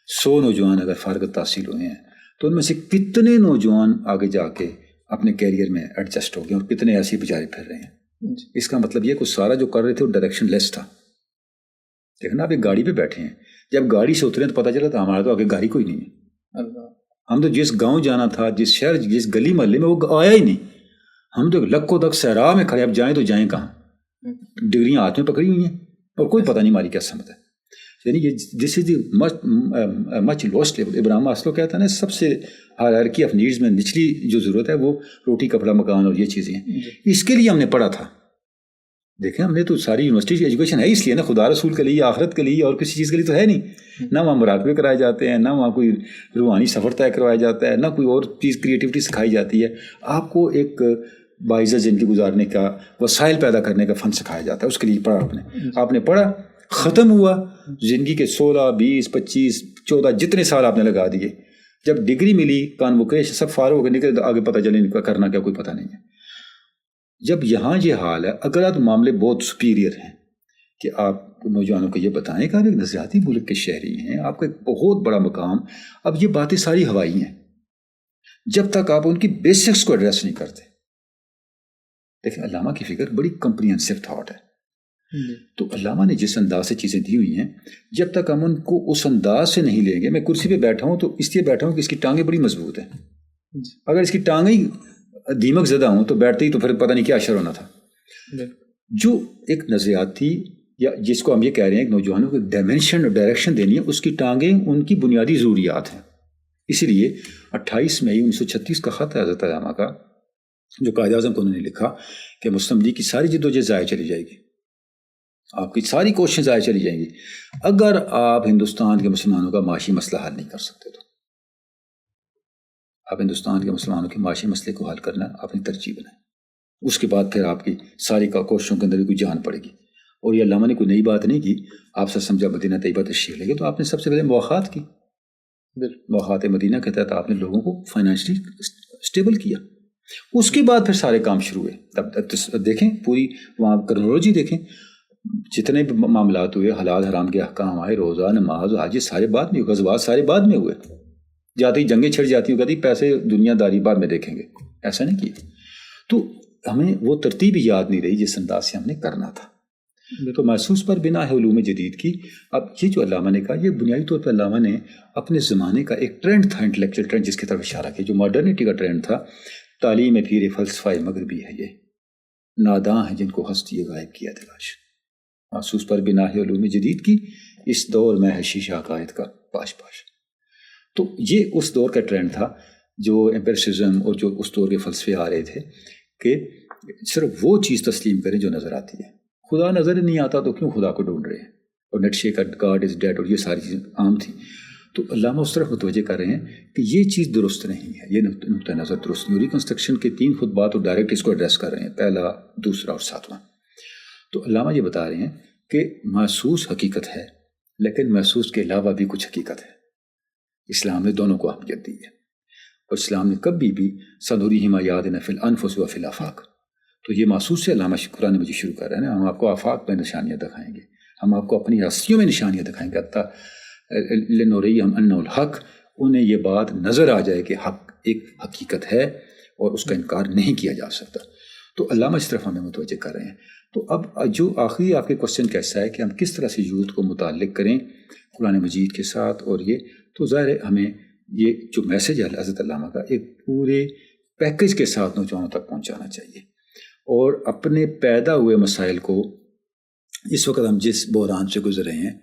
100 نوجوان اگر فارغ التحصیل ہوئے ہیں تو ان میں سے کتنے نوجوان آگے جا کے اپنے کیریئر میں ایڈجسٹ ہو گئے، اور کتنے ایسے بیچارے پھر رہے ہیں۔ اس کا مطلب یہ کہ سارا جو کر رہے تھے وہ ڈائریکشن لیس تھا۔ دیکھنا، آپ ایک گاڑی پہ بیٹھے ہیں، جب گاڑی سے اترے تو پتہ چلا تھا ہمارا تو آگے گاڑی کوئی نہیں ہے، ہم تو جس گاؤں جانا تھا، جس شہر، جس گلی محلے میں، وہ آیا ہی نہیں، ہم تو لک و دک صحرا میں کھڑے، اب جائیں تو جائیں کہاں، ڈگریاں ہاتھ میں پکڑی ہوئی ہیں اور کوئی پتہ نہیں ہماری کیا سمت ہے۔ یعنی یہ دس از دی مچ لوسٹ لیول۔ ابراہیم ماسلو کہتا ہے نا، سب سے ہائرارکی آف نیڈز میں نچلی جو ضرورت ہے وہ روٹی، کپڑا، مکان اور یہ چیزیں ہیں۔ اس کے لیے ہم نے پڑھا تھا۔ دیکھیں، ہم نے تو ساری یونیورسٹی کی ایجوکیشن ہے اس لیے نا، خدا رسول کے لیے، آخرت کے لیے، اور کسی چیز کے لیے تو ہے نہیں۔ نہ وہاں مراقبے کرائے جاتے ہیں، نہ وہاں کوئی روحانی سفر طے کروایا جاتا ہے، نہ کوئی اور چیز کریٹیوٹی سکھائی جاتی ہے۔ آپ کو ایک باعزت زندگی گزارنے کا، وسائل پیدا کرنے کا فن سکھایا جاتا ہے، اس کے لیے پڑھا آپ نے پڑھا، ختم ہوا، زندگی کے 16، 20، 25، 14 جتنے سال آپ نے لگا دیے، جب ڈگری ملی، کانوکیشن، سب فارغ ہو کے نکلے، آگے پتہ چلے کرنا کیا کوئی پتہ نہیں ہے۔ جب یہاں یہ حال ہے، اگر آپ معاملے بہت سپیریئر ہیں کہ آپ نوجوانوں کو یہ بتائیں کہ آپ ایک نظریاتی ملک کے شہری ہیں، آپ کا ایک بہت بڑا مقام، اب یہ باتیں ساری ہوائی ہیں جب تک آپ ان کی بیسکس کو ایڈریس نہیں کرتے۔ دیکھیں، علامہ کی فکر بڑی کمپریہنسو تھاٹ ہے، تو علامہ نے جس انداز سے چیزیں دی ہوئی ہیں، جب تک ہم ان کو اس انداز سے نہیں لیں گے، میں کرسی پہ بیٹھا ہوں تو اس لیے بیٹھا ہوں کہ اس کی ٹانگیں بڑی مضبوط ہیں، اگر اس کی ٹانگیں ہی دیمک زدہ ہوں تو بیٹھتے ہی تو پھر پتہ نہیں کیا اشر ہونا تھا۔ جو ایک نظریاتی، یا جس کو ہم یہ کہہ رہے ہیں کہ نوجوانوں کو ڈائمینشن اور ڈائریکشن دینی ہے، اس کی ٹانگیں ان کی بنیادی ضروریات ہیں۔ اسی لیے 28 مئی 1936 کا خط ہے حضرت علامہ کا، جو قائد اعظم کو انہوں نے لکھا کہ مسلم لیگ کی ساری جدوجہد ضائع چلی جائے گی، آپ کی ساری کوششیں ضائع چلی جائیں گی اگر آپ ہندوستان کے مسلمانوں کا معاشی مسئلہ حل نہیں کر سکتے۔ تو آپ ہندوستان کے مسلمانوں کے معاشی مسئلے کو حل کرنا اپنی ترجیح بنائیں، اس کے بعد پھر آپ کی ساری کوششوں کے اندر بھی کوئی جان پڑے گی۔ اور یہ علامہ نے کوئی نئی بات نہیں کی، آپ سے سمجھا مدینہ طیبہ تشریف لے گئے تو آپ نے سب سے پہلے مواخات کی، مواخات مدینہ کے تحت آپ نے لوگوں کو فائنینشلی اسٹیبل کیا، اس کے بعد پھر سارے کام شروع ہوئے۔ تب دیکھیں پوری وہاں کرنولوجی دیکھیں، جتنے بھی معاملات ہوئے، حلال حرام کے احکام آئے، روزہ، نماز، حج، سارے بعد میں، غزوات سارے بعد میں ہوئے، جاتی جنگیں چھڑ جاتی ہو، کہتی پیسے دنیا داری بعد میں دیکھیں گے، ایسا نہیں کیا۔ تو ہمیں وہ ترتیب یاد نہیں رہی جس انداز سے ہم نے کرنا تھا۔ تو محسوس پر بنا ہے علوم جدید کی۔ اب یہ جو علامہ نے کہا، یہ بنیادی طور پر علامہ نے اپنے زمانے کا ایک ٹرینڈ تھا، انٹلیکچوئل ٹرینڈ، جس کی طرف اشارہ کیا، جو ماڈرنٹی کا ٹرینڈ تھا، تعلیم پیر فلسفہ مغربی ہے، یہ ناداں ہیں جن کو ہستی غائب کیا تلاش۔ محسوس پر بنا ہے علوم جدید کی، اس دور میں ہے شیشہ عقائد کا پاش پاش۔ تو یہ اس دور کا ٹرینڈ تھا، جو ایمپیرسزم اور جو اس دور کے فلسفے آ رہے تھے کہ صرف وہ چیز تسلیم کریں جو نظر آتی ہے، خدا نظر نہیں آتا تو کیوں خدا کو ڈھونڈ رہے ہیں، اور نیٹشے کا گاڈ از ڈیڈ اور یہ ساری چیزیں عام تھیں۔ تو علامہ اس طرف متوجہ کر رہے ہیں کہ یہ چیز درست نہیں ہے، یہ نقطہ نظر درست نہیں۔ ریکنسٹرکشن کے 3 خطبات اور ڈائریکٹ اس کو ایڈریس کر رہے ہیں، پہلا، دوسرا اور 7واں۔ تو علامہ یہ بتا رہے ہیں کہ محسوس حقیقت ہے لیکن محسوس کے علاوہ بھی کچھ حقیقت ہے. اسلام نے دونوں کو اہمیت دی ہے، اور اسلام نے کبھی بھی سنوریہم آیاتنا فی الانفس و فی الآفاق، تو یہ محسوس سے علامہ قرآن مجید شروع کر رہے ہیں نا. ہم آپ کو آفاق میں نشانیاں دکھائیں گے، ہم آپ کو اپنی ہستیوں میں نشانیاں دکھائیں گے، حتیٰ لنریہم انہ الحق، انہیں یہ بات نظر آ جائے کہ حق ایک حقیقت ہے اور اس کا انکار نہیں کیا جا سکتا. تو علامہ اس طرف ہمیں متوجہ کر رہے ہیں. تو اب جو آخری آپ کے کوشچن کیسا ہے کہ ہم کس طرح سے یوتھ کو متعلق کریں قرآن مجید کے ساتھ، اور یہ تو ظاہر ہے ہمیں یہ جو میسیج ہے حضرت علامہ کا ایک پورے پیکج کے ساتھ نوجوانوں تک پہنچانا چاہیے، اور اپنے پیدا ہوئے مسائل کو، اس وقت ہم جس بحران سے گزر رہے ہیں،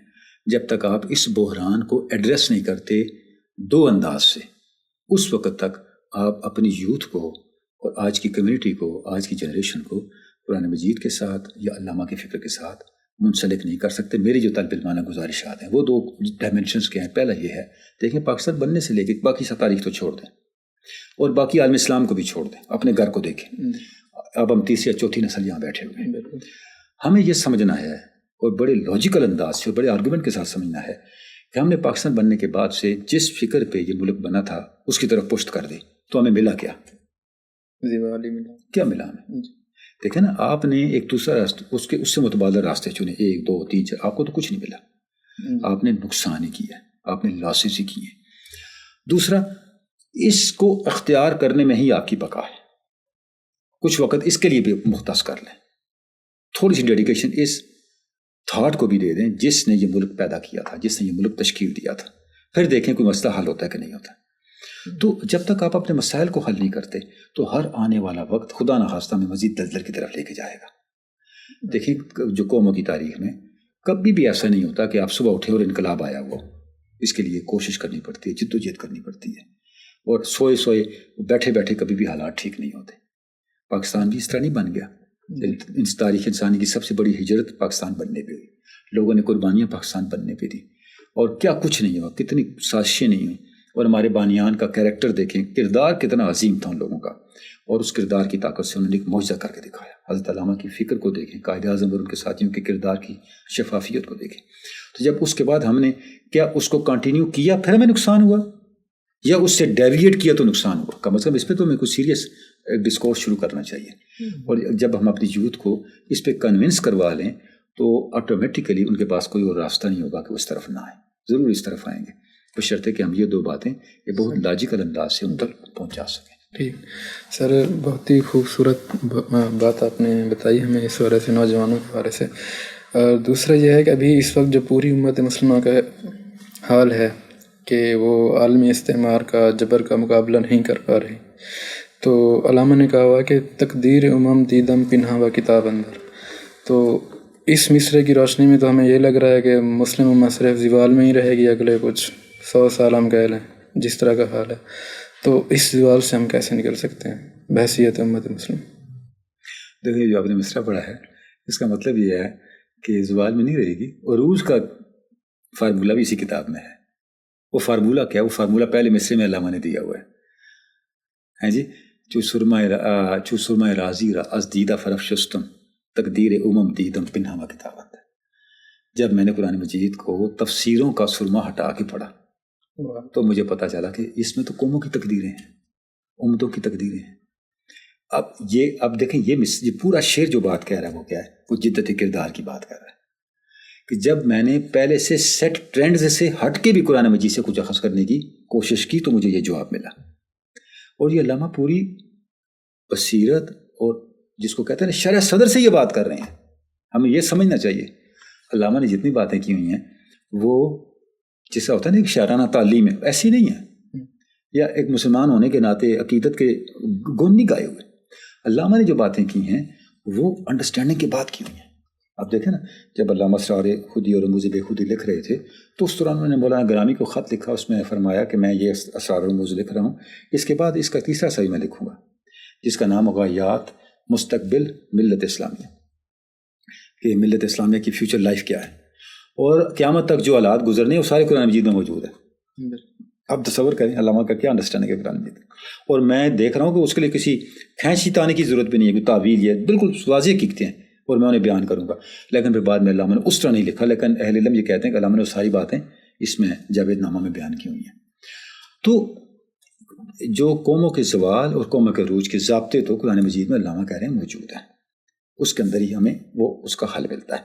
جب تک آپ اس بحران کو ایڈریس نہیں کرتے دو انداز سے، اس وقت تک آپ اپنی یوتھ کو اور آج کی کمیونٹی کو، آج کی جنریشن کو قرآن مجید کے ساتھ یا علامہ کے فکر کے ساتھ منسلک نہیں کر سکتے. میری جو طالب علمانہ گزارشات ہیں وہ دو ڈائمنشنز کے ہیں. پہلا یہ ہے، دیکھیں پاکستان بننے سے لے کے باقی سا تاریخ تو چھوڑ دیں، اور باقی عالم اسلام کو بھی چھوڑ دیں، اپنے گھر کو دیکھیں. اب ہم تیسری یا چوتھی نسل یہاں بیٹھے ہوئے ہیں. ہمیں یہ سمجھنا ہے، اور بڑے لاجیکل انداز سے اور بڑے آرگومنٹ کے ساتھ سمجھنا ہے کہ ہم نے پاکستان بننے کے بعد سے جس فکر پہ یہ ملک بنا تھا اس کی طرف پشت کر دی، تو ہمیں ملا کیا؟ کیا ملا ہمیں؟ دیکھیں نا، آپ نے ایک دوسرا راستہ اس سے متبادل راستے چنے، 1 2 3 4، آپ کو تو کچھ نہیں ملا. آپ نے نقصان ہی کیا، آپ نے لاسز ہی کیے. دوسرا، اس کو اختیار کرنے میں ہی آپ کی بقا ہے. کچھ وقت اس کے لیے بھی مختص کر لیں، تھوڑی سی ڈیڈیکیشن اس تھاٹ کو بھی دے دیں جس نے یہ ملک پیدا کیا تھا، جس نے یہ ملک تشکیل دیا تھا. پھر دیکھیں کوئی مسئلہ حل ہوتا ہے کہ نہیں ہوتا. تو جب تک آپ اپنے مسائل کو حل نہیں کرتے تو ہر آنے والا وقت خدا نخواستہ میں مزید دلدل کی طرف لے کے جائے گا. دیکھیں جو قوموں کی تاریخ میں کبھی بھی ایسا نہیں ہوتا کہ آپ صبح اٹھے اور انقلاب آیا ہوا. اس کے لیے کوشش کرنی پڑتی ہے، جد و جہد کرنی پڑتی ہے، اور سوئے بیٹھے بیٹھے کبھی بھی حالات ٹھیک نہیں ہوتے. پاکستان بھی اس طرح نہیں بن گیا. اس تاریخ انسانی کی سب سے بڑی ہجرت پاکستان بننے پہ ہوئی، لوگوں نے قربانیاں پاکستان بننے پہ دی، اور کیا کچھ نہیں ہوا، کتنی سازشیں نہیں ہوئی. اور ہمارے بانیان کا کیریکٹر دیکھیں، کردار کتنا عظیم تھا ان لوگوں کا، اور اس کردار کی طاقت سے انہوں نے ایک معجزہ کر کے دکھایا. حضرت علامہ کی فکر کو دیکھیں، قائد اعظم اور ان کے ساتھیوں کے کردار کی شفافیت کو دیکھیں. تو جب اس کے بعد ہم نے کیا اس کو کنٹینیو کیا، پھر ہمیں نقصان ہوا، یا اس سے ڈیویٹ کیا تو نقصان ہوا. کم از کم اس پہ تو ہمیں کوئی سیریس ڈسکورس شروع کرنا چاہیے. اور جب ہم اپنی یوتھ کو اس پہ کنونس کروا لیں تو آٹومیٹیکلی ان کے پاس کوئی اور راستہ نہیں ہوگا کہ اس طرف نہ آئیں. ضرور اس طرف آئیں گے، بشرطے کہ ہم یہ دو باتیں یہ بہت لاجیکل انداز سے ان تک پہنچا سکیں. ٹھیک سر، بہت ہی خوبصورت بات آپ نے بتائی ہمیں اس بارے سے، نوجوانوں کے بارے سے. اور دوسرا یہ ہے کہ ابھی اس وقت جو پوری امت مسلمہ کا حال ہے کہ وہ عالمی استعمار کا، جبر کا مقابلہ نہیں کر پا رہی. تو علامہ نے کہا ہوا کہ تقدیر دیدم پنہا و کتاب اندر. تو اس مصرے کی روشنی میں تو ہمیں یہ لگ رہا ہے کہ مسلم امت صرف زوال میں ہی رہے گی اگلے کچھ 100 سال ہم کہہ لیں، جس طرح کا حال ہے. تو اس زوال سے ہم کیسے نکل سکتے ہیں بحیثیت امت مسلم؟ دیکھیے، جو آپ نے مصرع پڑھا ہے اس کا مطلب یہ ہے کہ زوال میں نہیں رہے گی. عروج کا فارمولہ بھی اسی کتاب میں ہے. وہ فارمولہ کیا ہے؟ وہ فارمولہ پہلے مصرے میں علامہ نے دیا ہوا ہے جی. چو سرمہ رازی را از دیدہ فرف شستم تقدیر دیدم پنہا کتابت. جب میں نے قرآن مجید کو تفسیروں کا سرما ہٹا کے پڑھا تو مجھے پتا چلا کہ اس میں تو قوموں کی تقدیریں ہیں، امتوں کی تقدیریں ہیں. اب دیکھیں یہ پورا شعر جو بات کہہ رہا ہے وہ کیا ہے؟ وہ جدت کردار کی بات کر رہا ہے کہ جب میں نے پہلے سے سیٹ ٹرینڈز سے ہٹ کے بھی قرآن مجید سے کچھ اخذ کرنے کی کوشش کی تو مجھے یہ جواب ملا. اور یہ علامہ پوری بصیرت اور جس کو کہتے ہیں شرح صدر سے یہ بات کر رہے ہیں. ہمیں یہ سمجھنا چاہیے علامہ نے جتنی باتیں کی ہوئی ہیں وہ جیسا ہوتا ہے نا ایک شاعرانہ تعلیم ہے، ایسی نہیں ہے، یا ایک مسلمان ہونے کے ناطے عقیدت کے گن نہیں گائے ہوئے. علامہ نے جو باتیں کی ہیں وہ انڈرسٹینڈنگ کی بات کی ہوئی ہیں. آپ دیکھیں نا، جب علامہ اسرار خودی اور رموز بے خودی لکھ رہے تھے تو اس دوران انہوں نے مولانا گرامی کو خط لکھا، اس میں فرمایا کہ میں یہ اسرار اور رموز لکھ رہا ہوں، اس کے بعد اس کا تیسرا صحیح میں لکھوں گا جس کا نام ہوگا یات مستقبل ملت اسلامیہ، کہ ملت اسلامیہ کی فیوچر لائف کیا ہے اور قیامت تک جو حالات گزرنے وہ سارے قرآن مجید میں موجود ہے. اب تصور کریں علامہ کا کیا انڈرسٹینڈنگ ہے قرآن مجید. اور میں دیکھ رہا ہوں کہ اس کے لیے کسی کھینچی تانے کی ضرورت بھی نہیں ہے، کوئی تعویل ہے، بالکل واضح حقیقتیں ہیں. اور میں انہیں بیان کروں گا. لیکن پھر بعد میں علامہ نے اس طرح نہیں لکھا، لیکن اہل علم یہ کہتے ہیں کہ علامہ نے وہ ساری باتیں اس میں جاوید نامہ میں بیان کی ہوئی ہیں. تو جو قوموں کے زوال اور قوموں کے عروج کے ضابطے تو قرآن مجید میں علامہ کہہ رہے ہیں موجود ہیں، اس کے اندر ہی ہمیں وہ اس کا حل ملتا ہے.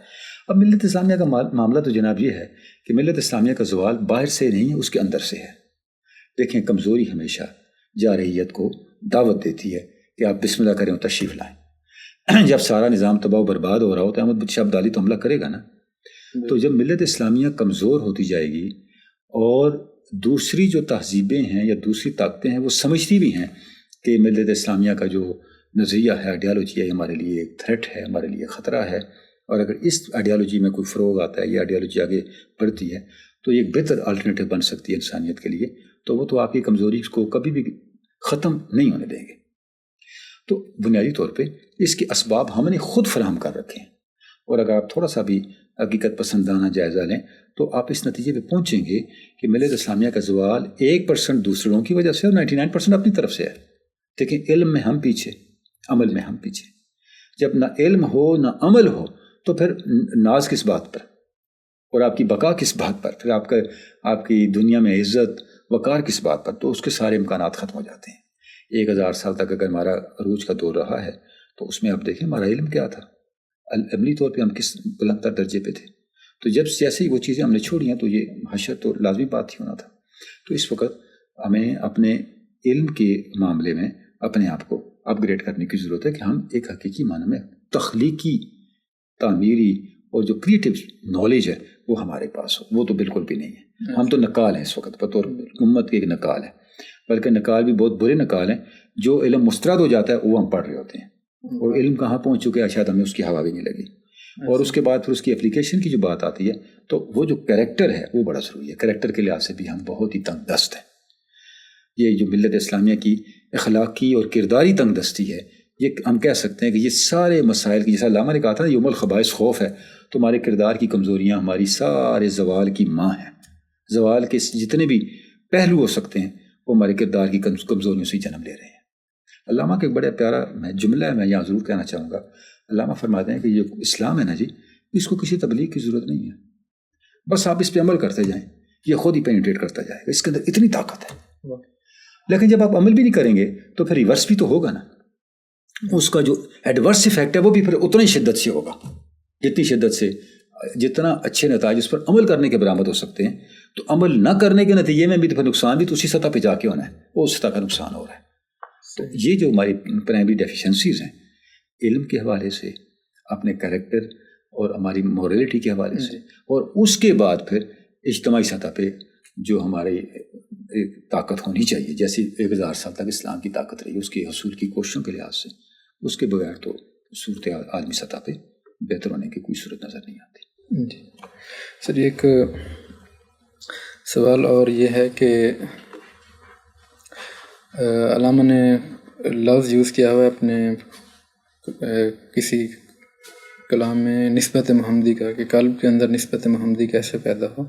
اب ملت اسلامیہ کا معاملہ تو جناب یہ ہے کہ ملت اسلامیہ کا زوال باہر سے نہیں ہے، اس کے اندر سے ہے. دیکھیں کمزوری ہمیشہ جارحیت کو دعوت دیتی ہے کہ آپ بسم اللہ کریں اور تشریف لائیں. جب سارا نظام تباہ و برباد ہو رہا ہو تو احمد بخش عبدالی تو حملہ کرے گا نا. تو جب ملت اسلامیہ کمزور ہوتی جائے گی اور دوسری جو تہذیبیں ہیں یا دوسری طاقتیں ہیں وہ سمجھتی بھی ہیں کہ ملت اسلامیہ کا جو نظریہ ہے، آئیڈیالوجی ہے، ہمارے لیے ایک تھریٹ ہے، ہمارے لیے خطرہ ہے، اور اگر اس آئیڈیالوجی میں کوئی فروغ آتا ہے، یہ آئیڈیالوجی آگے بڑھتی ہے تو یہ ایک بہتر الٹرنیٹو بن سکتی ہے انسانیت کے لیے، تو وہ تو آپ کی کمزوری کو کبھی بھی ختم نہیں ہونے دیں گے. تو بنیادی طور پہ اس کے اسباب ہم نے خود فراہم کر رکھے ہیں، اور اگر آپ تھوڑا سا بھی حقیقت پسندانہ جائزہ لیں تو آپ اس نتیجے پہ پہنچیں گے کہ ملت اسلامیہ کا زوال 1% دوسرے لوگوں کی وجہ سے اور 99% اپنی طرف سے ہے. دیکھیں علم میں ہم پیچھے، عمل میں ہم پیچھے. جب نہ علم ہو نہ عمل ہو تو پھر ناز کس بات پر اور آپ کی بقا کس بات پر، پھر آپ کی دنیا میں عزت وقار کس بات پر؟ تو اس کے سارے امکانات ختم ہو جاتے ہیں. 1000 سال تک اگر ہمارا عروج کا دور رہا ہے تو اس میں آپ دیکھیں ہمارا علم کیا تھا، عملی طور پہ ہم کس بلند تر درجے پہ تھے. تو جب جیسے ہی وہ چیزیں ہم نے چھوڑی ہیں تو یہ حشر تو لازمی بات ہی ہونا تھا. تو اس وقت ہمیں اپنے علم کے معاملے میں اپنے آپ کو اپ گریڈ کرنے کی ضرورت ہے کہ ہم ایک حقیقی معنی میں تخلیقی، تعمیری اور جو کریٹو نالج ہے وہ ہمارے پاس ہو. وہ تو بالکل بھی نہیں ہے. ہم تو نقال ہیں اس وقت، بطور امت کے ایک نقال ہے، بلکہ نقال بھی بہت برے نقال ہیں. جو علم مسترد ہو جاتا ہے وہ ہم پڑھ رہے ہوتے ہیں، اور علم کہاں پہنچ چکے ہیں شاید ہمیں اس کی ہوا بھی نہیں لگی. اور اس کے بعد پھر اس کی اپلیکیشن کی جو بات آتی ہے تو وہ جو کریکٹر ہے وہ بڑا ضروری ہے. کریکٹر کے لحاظ سے بھی ہم بہت ہی تنگ دست ہیں. یہ جو ملت اسلامیہ کی اخلاقی اور کرداری تنگ دستی ہے، یہ ہم کہہ سکتے ہیں کہ یہ سارے مسائل کی، جیسا علامہ نے کہا تھا یوم الخبائث خوف ہے، تو ہمارے کردار کی کمزوریاں ہماری سارے زوال کی ماں ہیں. زوال کے جتنے بھی پہلو ہو سکتے ہیں وہ ہمارے کردار کی کمزوریوں سے جنم لے رہے ہیں. علامہ کا ایک بڑا پیارا جملہ ہے، میں یہاں ضرور کہنا چاہوں گا. علامہ فرماتے ہیں کہ یہ اسلام ہے نا جی، اس کو کسی تبلیغ کی ضرورت نہیں ہے، بس آپ اس پہ عمل کرتے جائیں، یہ خود ہی پینیٹریٹ کرتا جائے گا. اس کے اندر اتنی طاقت ہے. لیکن جب آپ عمل بھی نہیں کریں گے تو پھر ریورس بھی تو ہوگا نا. اس کا جو ایڈورس ایفیکٹ ہے وہ بھی پھر اتنا ہی شدت سے ہوگا، جتنی شدت سے جتنا اچھے نتائج اس پر عمل کرنے کے برآمد ہو سکتے ہیں. تو عمل نہ کرنے کے نتیجے میں بھی تو پھر نقصان بھی تو اسی سطح پہ جا کے ہونا ہے، وہ اس سطح کا نقصان ہو رہا ہے. تو یہ جو ہماری پرائمری ڈیفیشنسیز ہیں علم کے حوالے سے، اپنے کریکٹر اور ہماری مورلٹی کے حوالے سے، اور اس کے بعد پھر اجتماعی سطح پہ جو ہماری ایک طاقت ہونی چاہیے، جیسے 1000 سال تک اسلام کی طاقت رہی اس کے حصول کی کوششوں کے لحاظ سے، اس کے بغیر تو صورت عالمی سطح پہ بہتر ہونے کی کوئی صورت نظر نہیں آتی. جی سر، ایک سوال اور یہ ہے کہ علامہ نے لفظ یوز کیا ہوا ہے اپنے کسی کلام میں نسبت محمدی کا، کہ قلب کے اندر نسبت محمدی کیسے پیدا ہو،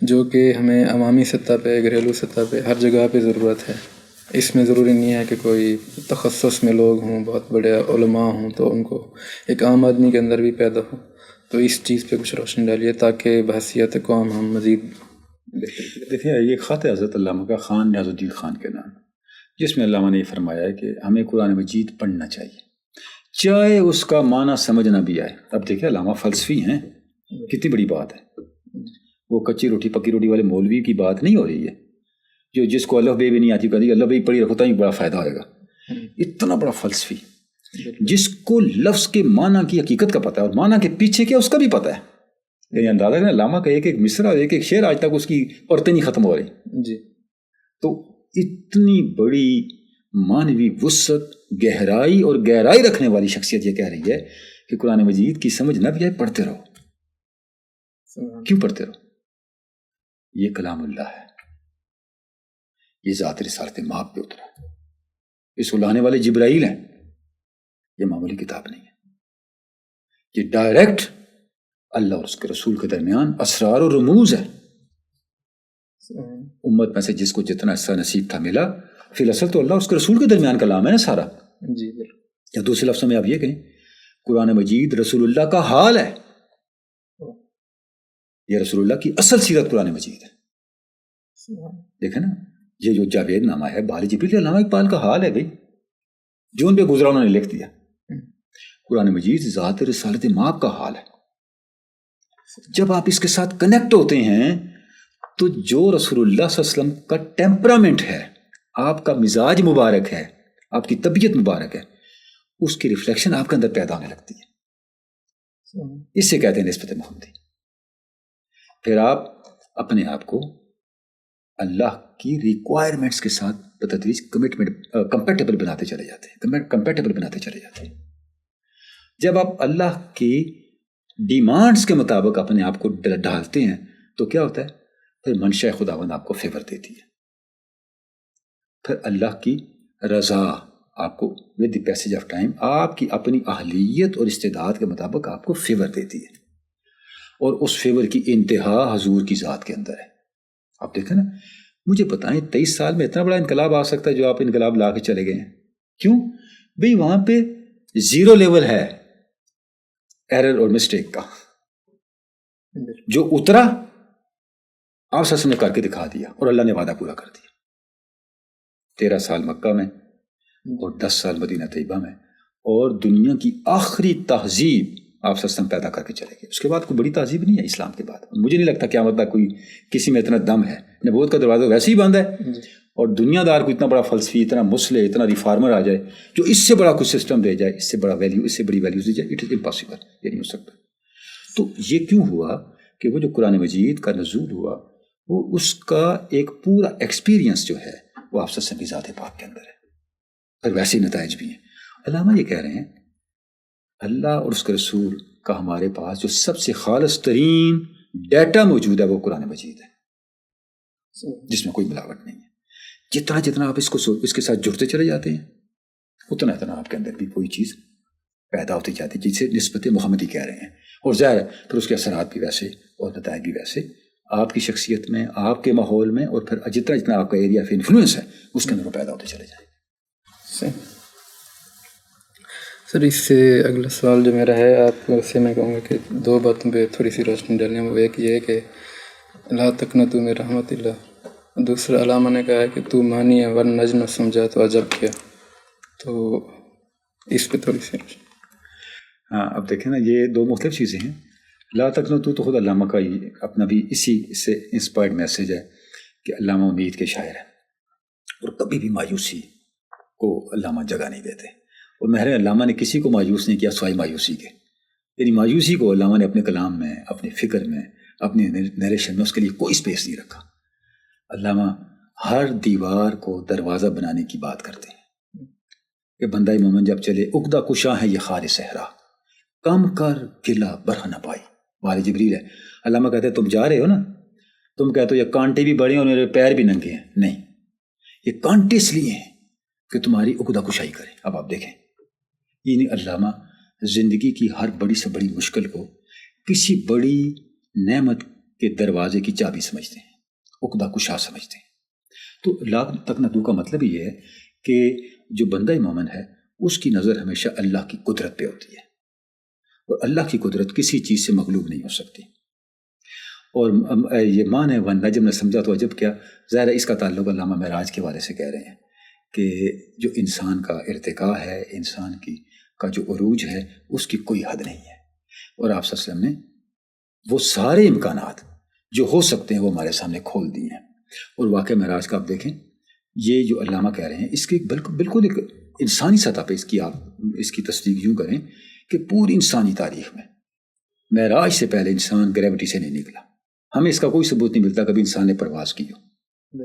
جو کہ ہمیں عوامی سطح پہ، گھریلو سطح پہ، ہر جگہ پہ ضرورت ہے. اس میں ضروری نہیں ہے کہ کوئی تخصص میں لوگ ہوں، بہت بڑے علماء ہوں، تو ان کو ایک عام آدمی کے اندر بھی پیدا ہو. تو اس چیز پہ کچھ روشنی ڈالیے تاکہ بحثیت قوم ہم مزید بہتر. دیکھیں یہ خط ہے حضرت علامہ کا خان نیاز الدین خان کے نام، جس میں علامہ نے یہ فرمایا ہے کہ ہمیں قرآن مجید پڑھنا چاہیے چاہے اس کا معنی سمجھ نہ بھی آئے. اب دیکھیں علامہ فلسفی ہیں، کتنی بڑی بات ہے. وہ کچی روٹی پکی روٹی والے مولوی کی بات نہیں ہو رہی ہے جو جس کو الف بے بھی نہیں آتی، کہتی اللہ بے پڑھی رکھتا ہی بڑا فائدہ ہوئے گا. اتنا بڑا فلسفی جس کو لفظ کے معنی کی حقیقت کا پتہ ہے اور معنی کے پیچھے کیا اس کا بھی پتہ ہے. یعنی اندازہ کریں علامہ کا ایک ایک مصرع اور ایک ایک شعر آج تک اس کی پرتیں نہیں ختم ہو رہی. جی تو اتنی بڑی معنوی وسعت، گہرائی اور گہرائی رکھنے والی شخصیت یہ کہہ رہی ہے کہ قرآن مجید کی سمجھ نہ بھی آئے پڑھتے رہو. کیوں پڑھتے رہو؟ یہ کلام اللہ ہے، یہ ذات رسالت مآب پہ اترا ہے، اس کو لانے والے جبرائیل ہیں. یہ معمولی کتاب نہیں ہے، یہ ڈائریکٹ اللہ اور اس کے رسول کے درمیان اسرار و رموز ہے. امت میں سے جس کو جتنا حصہ نصیب تھا ملا، فی الاصل تو اللہ اور اس کے رسول کے درمیان کلام ہے نا سارا. جی بالکل. یا دوسرے لفظوں میں آپ یہ کہیں قرآن مجید رسول اللہ کا حال ہے. یہ رسول اللہ کی اصل سیرت قرآن مجید ہے. دیکھیں نا، یہ جو جاوید نامہ ہے بال جبریل علامہ اقبال کا حال ہے بھائی، جو ان پہ گزرا انہوں نے لکھ دیا. قرآن مجید ذات رسالت مآب کا حال ہے. جب آپ اس کے ساتھ کنیکٹ ہوتے ہیں تو جو رسول اللہ صلی اللہ علیہ وسلم کا ٹیمپرامنٹ ہے، آپ کا مزاج مبارک ہے، آپ کی طبیعت مبارک ہے، اس کی ریفلیکشن آپ کے اندر پیدا ہونے لگتی ہے. اس سے کہتے ہیں نسبت محمدی. پھر آپ اپنے آپ کو اللہ کی ریکوائرمنٹس کے ساتھ بتدریج کمپیٹیبل بناتے چلے جاتے ہیں. جب آپ اللہ کی ڈیمانڈس کے مطابق اپنے آپ کو ڈالتے ہیں تو کیا ہوتا ہے؟ پھر منشاء خداوند آپ کو فیور دیتی ہے. پھر اللہ کی رضا آپ کو with the passage of time آپ کی اپنی اہلیت اور استعداد کے مطابق آپ کو فیور دیتی ہے. اور اس فیور کی انتہا حضور کی ذات کے اندر ہے. آپ دیکھیں نا، مجھے بتائیں 23 سال میں اتنا بڑا انقلاب آ سکتا ہے جو آپ انقلاب لا کے چلے گئے ہیں. کیوں بھئی؟ وہاں پہ زیرو لیول ہے ایرر اور مسٹیک کا. جو اترا آپ سس نے کر کے دکھا دیا اور اللہ نے وعدہ پورا کر دیا. 13 سال مکہ میں اور 10 سال مدینہ طیبہ میں، اور دنیا کی آخری تہذیب آپ سسٹم پیدا کر کے چلے گئے. اس کے بعد کوئی بڑی تہذیب نہیں ہے اسلام کے بعد. مجھے نہیں لگتا قیامت تک کوئی کسی میں اتنا دم ہے. نبوت کا دروازہ ویسے ہی بند ہے، اور دنیا دار کو اتنا بڑا فلسفی، اتنا مسلح، اتنا ریفارمر آ جائے جو اس سے بڑا کوئی سسٹم دے جائے، اس سے بڑا ویلیو، اس سے بڑی ویلیوز دے جائے، اٹ از امپاسبل. یہ نہیں ہو سکتا. تو یہ کیوں ہوا کہ وہ جو قرآن مجید کا نزول ہوا وہ اس کا ایک پورا ایکسپیرینس جو ہے وہ آپ سے بھی ذات پاک کے اندر ہے. پھر ویسے نتائج بھی ہیں. علامہ یہ کہہ رہے ہیں اللہ اور اس کے رسول کا ہمارے پاس جو سب سے خالص ترین ڈیٹا موجود ہے وہ قرآن مجید ہے، جس میں کوئی ملاوٹ نہیں ہے. جتنا آپ اس کے ساتھ جڑتے چلے جاتے ہیں اتنا آپ کے اندر بھی کوئی چیز پیدا ہوتی جاتی ہے جسے نسبت محمدی کہہ رہے ہیں. اور ظاہر ہے پھر اس کے اثرات بھی ویسے اور نتائج بھی ویسے آپ کی شخصیت میں، آپ کے ماحول میں، اور پھر جتنا آپ کا ایریا آف انفلوئنس ہے اس کے اندر وہ پیدا ہوتے چلے جائیں. سر اس سے اگلا سوال جو میرا ہے آپ سے میں کہوں گا کہ 2 باتوں پہ تھوڑی سی روشنی ڈالیں. وہ ایک یہ ہے کہ لا تقنطوا من رحمت اللہ. دوسرا علامہ نے کہا ہے کہ تو مانی ہے ورنہ نجم سمجھا تو عجب کیا. تو اس پہ تھوڑی سی روشنی. ہاں اب دیکھیں نا، یہ 2 مختلف چیزیں ہیں. لا تقنطوا تو خود علامہ کا ہی اپنا بھی اسی سے انسپائرڈ میسیج ہے کہ علامہ امید کے شاعر ہیں اور کبھی بھی مایوسی کو علامہ جگہ نہیں دیتے. اور مہر علامہ نے کسی کو مایوس نہیں کیا سوائے مایوسی کے. یعنی مایوسی کو علامہ نے اپنے کلام میں، اپنے فکر میں، اپنے نیریشن میں اس کے لیے کوئی سپیس نہیں رکھا. علامہ ہر دیوار کو دروازہ بنانے کی بات کرتے ہیں کہ بندہ مومن جب چلے عقدہ کشاں ہے یہ خار صحرا، کم کر گلا برہ نہ پائی. بال جبریل ہے. علامہ کہتے ہیں تم جا رہے ہو نا، تم کہتے ہو یہ کانٹے بھی بڑے ہیں اور میرے پیر بھی ننگے ہیں. نہیں، یہ کانٹے اس لیے ہیں کہ تمہاری عقدہ کشائی کرے. اب آپ دیکھیں، یعنی علامہ زندگی کی ہر بڑی سے بڑی مشکل کو کسی بڑی نعمت کے دروازے کی چابی سمجھتے ہیں، عقدہ کشا سمجھتے ہیں. تو لا تقنطوا کا مطلب یہ ہے کہ جو بندہ مومن ہے اس کی نظر ہمیشہ اللہ کی قدرت پہ ہوتی ہے، اور اللہ کی قدرت کسی چیز سے مغلوب نہیں ہو سکتی. اور یہ مان ہے ون نجم نے سمجھا تو عجب کیا. ظاہر ہے اس کا تعلق علامہ معراج کے والے سے کہہ رہے ہیں کہ جو انسان کا ارتقاء ہے، انسان کا جو عروج ہے اس کی کوئی حد نہیں ہے. اور آپ صلی اللہ علیہ وسلم نے وہ سارے امکانات جو ہو سکتے ہیں وہ ہمارے سامنے کھول دیے ہیں. اور واقعہ معراج کا آپ دیکھیں، یہ جو علامہ کہہ رہے ہیں اس کی بالکل ایک انسانی سطح پہ آپ اس کی تصدیق یوں کریں کہ پوری انسانی تاریخ میں معراج سے پہلے انسان گریوٹی سے نہیں نکلا. ہمیں اس کا کوئی ثبوت نہیں ملتا کبھی انسان نے پرواز کی ہو.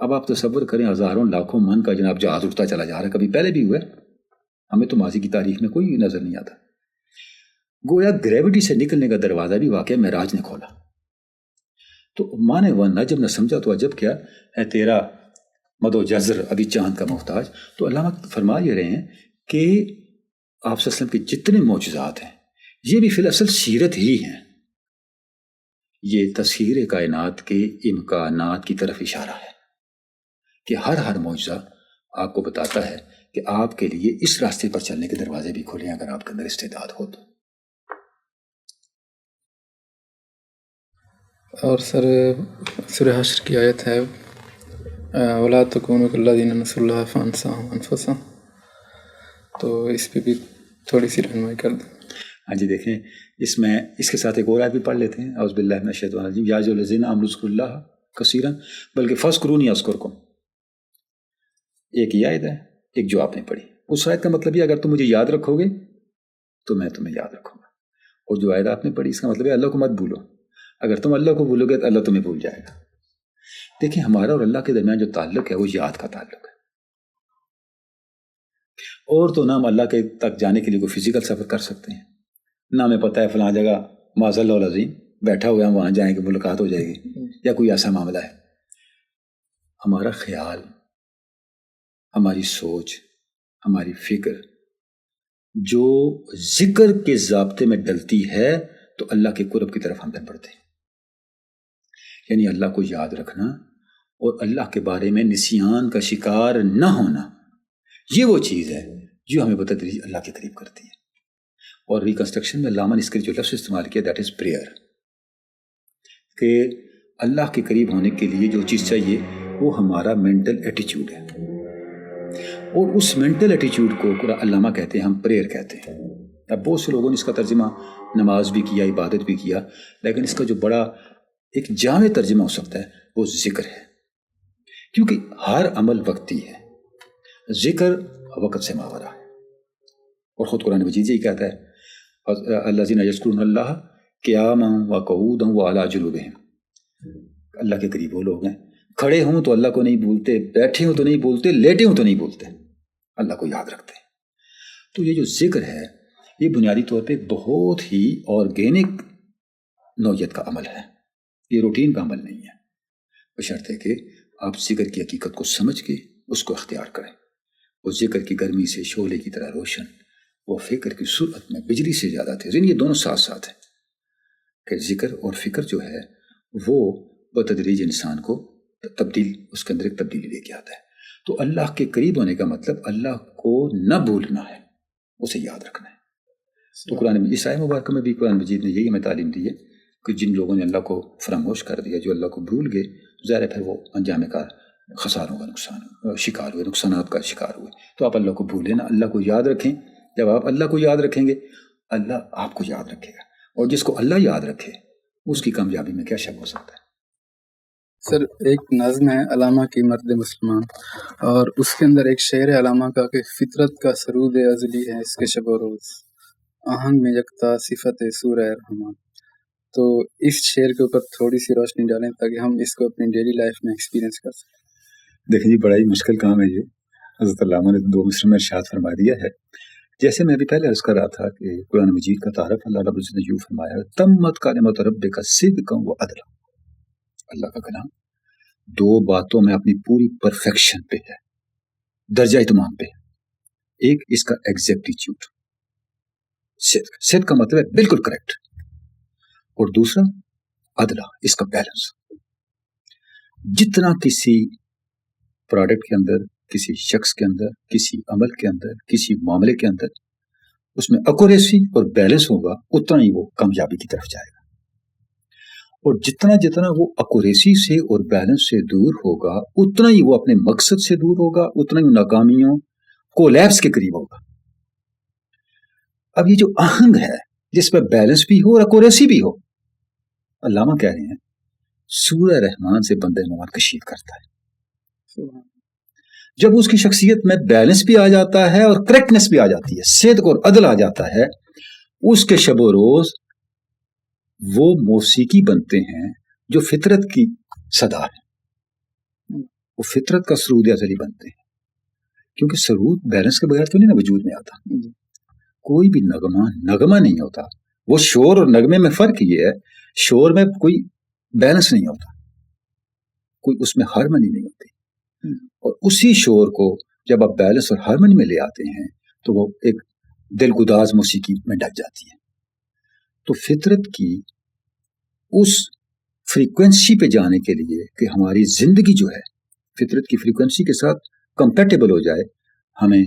اب آپ تصور کریں ہزاروں لاکھوں من کا جناب جہاز اٹھتا چلا جا رہا ہے، کبھی پہلے بھی ہوا ہے، ہمیں تو ماضی کی تاریخ میں کوئی نظر نہیں آتا. گویا گریوٹی سے نکلنے کا دروازہ بھی واقعہ معراج نے کھولا. تو مانے وہ نجم نہ سمجھا تو عجب کیا ہے تیرا مد و جزر ابھی چاند کا محتاج. تو علامہ فرما یہ رہے ہیں کہ آپ صلی اللہ علیہ وسلم کے جتنے معجزات ہیں یہ بھی فی الاصل سیرت ہی ہیں. یہ تسخیر کائنات کے امکانات کی طرف اشارہ ہے کہ ہر معجزہ آپ کو بتاتا ہے کہ آپ کے لیے اس راستے پر چلنے کے دروازے بھی کھولے ہیں اگر آپ کے اندر استعداد ہو تو. اور سر سورہ حشر کی آیت ہے وَلَا تَكُونُوا كَالَّذِينَ نَسُوا اللَّهَ فَأَنسَاهُمْ أَنفُسَهُمْ، تو اس پہ بھی تھوڑی سی رہنمائی کر دیں. ہاں جی دیکھیں، اس میں اس کے ساتھ ایک اور آیت بھی پڑھ لیتے ہیں. اعوذ باللہ من الشیطان الرجیم یا ایھا الذین آمنوا اذکروا اللہ کثیرا بلکہ فاذکرونی اذکرکم. ایک یہ آیت ہے، ایک جو آپ نے پڑھی. اس آیت کا مطلب یہ اگر تم مجھے یاد رکھو گے تو میں تمہیں یاد رکھوں گا. اور جو آیت آپ نے پڑھی اس کا مطلب ہے اللہ کو مت بھولو. اگر تم اللہ کو بھولو گے تو اللہ تمہیں بھول جائے گا. دیکھیں ہمارا اور اللہ کے درمیان جو تعلق ہے وہ یاد کا تعلق ہے. اور تو نہ ہم اللہ کے تک جانے کے لیے کوئی فزیکل سفر کر سکتے ہیں، نہ ہمیں پتہ ہے فلاں جگہ معاذ اللہ العظیم بیٹھا ہوا ہم وہاں جائیں گے ملاقات ہو جائے گی یا کوئی ایسا معاملہ ہے. ہمارا خیال، ہماری سوچ، ہماری فکر جو ذکر کے ضابطے میں ڈلتی ہے تو اللہ کے قرب کی طرف ہم بڑھتے ہیں. یعنی اللہ کو یاد رکھنا اور اللہ کے بارے میں نسیان کا شکار نہ ہونا، یہ وہ چیز ہے جو ہمیں بتدریج اللہ کے قریب کرتی ہے. اور ریکنسٹرکشن میں علامہ نے اس کے جو لفظ استعمال کیا دیٹ از پریئر، کہ اللہ کے قریب ہونے کے لیے جو چیز چاہیے وہ ہمارا مینٹل ایٹیچیوڈ ہے. اور اس مینٹل ایٹیچیوڈ کو علامہ کہتے ہیں، ہم پریئر کہتے ہیں. اب بہت سے لوگوں نے اس کا ترجمہ نماز بھی کیا، عبادت بھی کیا، لیکن اس کا جو بڑا ایک جامع ترجمہ ہو سکتا ہے وہ ذکر ہے. کیونکہ ہر عمل وقتی ہے، ذکر وقت سے ماورا ہے. اور خود قرآن مجید یہی کہتا ہے الذین یذکرون اللہ قیاما وقعودا وعلی جنوبہم. اللہ کے قریب وہ لوگ ہیں کھڑے ہوں تو اللہ کو نہیں بھولتے، بیٹھے ہوں تو نہیں بھولتے، لیٹے ہوں تو نہیں بھولتے، اللہ کو یاد رکھتے ہیں. تو یہ جو ذکر ہے یہ بنیادی طور پہ ایک بہت ہی آرگینک نوعیت کا عمل ہے، یہ روٹین کا عمل نہیں ہے. بشرطے کہ آپ ذکر کی حقیقت کو سمجھ کے اس کو اختیار کریں. وہ ذکر کی گرمی سے شعلے کی طرح روشن، وہ فکر کی سرعت میں بجلی سے زیادہ تیز. یہ دونوں ساتھ ساتھ ہیں کہ ذکر اور فکر جو ہے وہ بتدریج انسان کو تبدیل، اس کے اندر ایک تبدیلی لے کے آتا ہے. تو اللہ کے قریب ہونے کا مطلب اللہ کو نہ بھولنا ہے، اسے یاد رکھنا ہے. تو قرآن مجید اس آیت مبارکہ میں بھی قرآن مجید نے یہی ہمیں تعلیم دی ہے کہ جن لوگوں نے اللہ کو فراموش کر دیا، جو اللہ کو بھول گئے، ظاہر ہے پھر وہ انجام کار خساروں کا نقصان شکار ہوئے، نقصانات کا شکار ہوئے. تو آپ اللہ کو بھولیں نہ، اللہ کو یاد رکھیں. جب آپ اللہ کو یاد رکھیں گے اللہ آپ کو یاد رکھے گا. اور جس کو اللہ یاد رکھے اس کی کامیابی میں کیا شک ہو سکتا ہے. سر ایک نظم ہے علامہ کی مرد مسلمان، اور اس کے اندر ایک شعر ہے علامہ کا کہ فطرت کا سرود ازلی ہے اس کے شب و روز، آہنگ میں یکتا صفت سورہ رحمان. تو اس شعر کے اوپر تھوڑی سی روشنی ڈالیں تاکہ ہم اس کو اپنی ڈیلی لائف میں ایکسپیرینس کر سکیں. دیکھیں جی بڑا ہی مشکل کام ہے یہ. حضرت علامہ نے 2 مصر میں ارشاد فرما دیا ہے. جیسے میں ابھی پہلے عرض کر رہا تھا کہ قرآن مجید کا تعارف اللہ رب العزت نے یوں فرمایا ہے تمت کلمۃ ربک صدقا وعدلا. اللہ کا کلام 2 باتوں میں اپنی پوری پرفیکشن پہ ہے، درجہ اتمام پہ. ایک اس کا ایگزیکٹیچیوڈ، صدق کا مطلب ہے بالکل کریکٹ، اور دوسرا عدلہ، اس کا بیلنس. جتنا کسی پروڈکٹ کے اندر، کسی شخص کے اندر، کسی عمل کے اندر، کسی معاملے کے اندر اس میں ایکوریسی اور بیلنس ہوگا اتنا ہی وہ کامیابی کی طرف جائے گا. اور جتنا وہ ایکوریسی سے اور بیلنس سے دور ہوگا اتنا ہی وہ اپنے مقصد سے دور ہوگا، اتنا ہی ناکامیوں کولیپس کے قریب ہوگا. اب یہ جو آہنگ ہے جس پہ بیلنس بھی ہو اور ایکوریسی بھی ہو، علامہ کہہ رہے ہیں سورہ رحمان سے بندہ مومن کشید کرتا ہے. جب اس کی شخصیت میں بیلنس بھی آ جاتا ہے اور کریکٹنس بھی آ جاتی ہے، صدق اور عدل آ جاتا ہے، اس کے شب و روز وہ موسیقی بنتے ہیں جو فطرت کی صدا ہے. وہ فطرت کا سرود ازلی بنتے ہیں، کیونکہ سرود بیلنس کے بغیر تو نہیں نا وجود میں آتا. کوئی بھی نغمہ نہیں ہوتا. وہ شور اور نغمے میں فرق یہ ہے، شور میں کوئی بیلنس نہیں ہوتا، کوئی اس میں ہارمنی نہیں ہوتی. اور اسی شور کو جب آپ بیلنس اور ہارمنی میں لے آتے ہیں تو وہ ایک دلگداز موسیقی میں ڈک جاتی ہے. تو فطرت کی اس فریکوینسی پہ جانے کے لیے کہ ہماری زندگی جو ہے فطرت کی فریکوینسی کے ساتھ کمپیٹیبل ہو جائے، ہمیں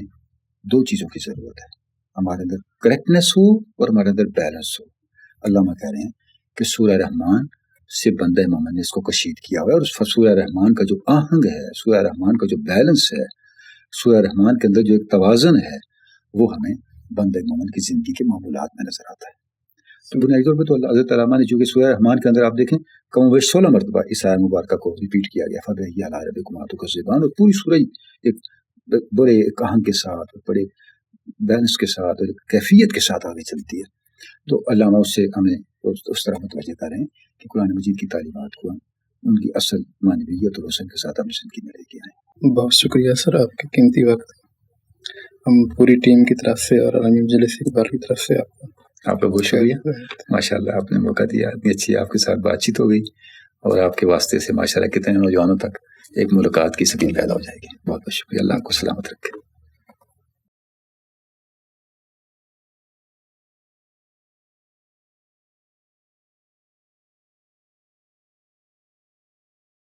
دو چیزوں کی ضرورت ہے، ہمارے اندر کریکٹنیس ہو اور ہمارے اندر بیلنس ہو۔ علامہ کہہ رہے ہیں کہ سورہ رحمان سے بندہ مومن نے اس کو کشید کیا ہوا ہے، اور سورہ رحمان کا جو آہنگ ہے، سورہ رحمان کا جو بیلنس ہے، سورہ رحمان کے اندر جو ایک توازن ہے، وہ ہمیں بندہ مومن کی زندگی کے معمولات میں نظر آتا ہے۔ تو بنیادی طور پہ تو حضرت علامہ نے چونکہ سورہ رحمان کے اندر آپ دیکھیں کم و بیش 16 مرتبہ اس آیت مبارکہ کو ریپیٹ کیا گیا، فَبِأَيِّ آلَاءِ رَبِّكُمَا تُكَذِّبَانِ، اور پوری سورہ ایک بڑے آہنگ کے ساتھ، بڑے بیلنس کے ساتھ اور کیفیت کے ساتھ آگے چلتی ہے۔ تو علامہ اس سے ہمیں اس طرح متوجہ کریں کہ قرآن مجید کی تعلیمات کو ان کی اصل معنویت اور حسن کے ساتھ ہم زندگی میں لے کے آئیں۔ بہت شکریہ سر آپ کے قیمتی وقت، ہم پوری ٹیم کی طرف سے اور عالمی مجلس اقبال کی طرف سے آپ کا بہت شکریہ، ماشاء اللہ آپ نے موقع دیا، اتنی اچھی آپ کے ساتھ بات چیت ہو گئی، اور آپ کے واسطے سے ماشاء اللہ کتنے نوجوانوں تک ایک ملاقات کی سبیل پیدا ہو جائے گی۔ بہت بہت شکریہ، اللہ آپ کو سلامت رکھے۔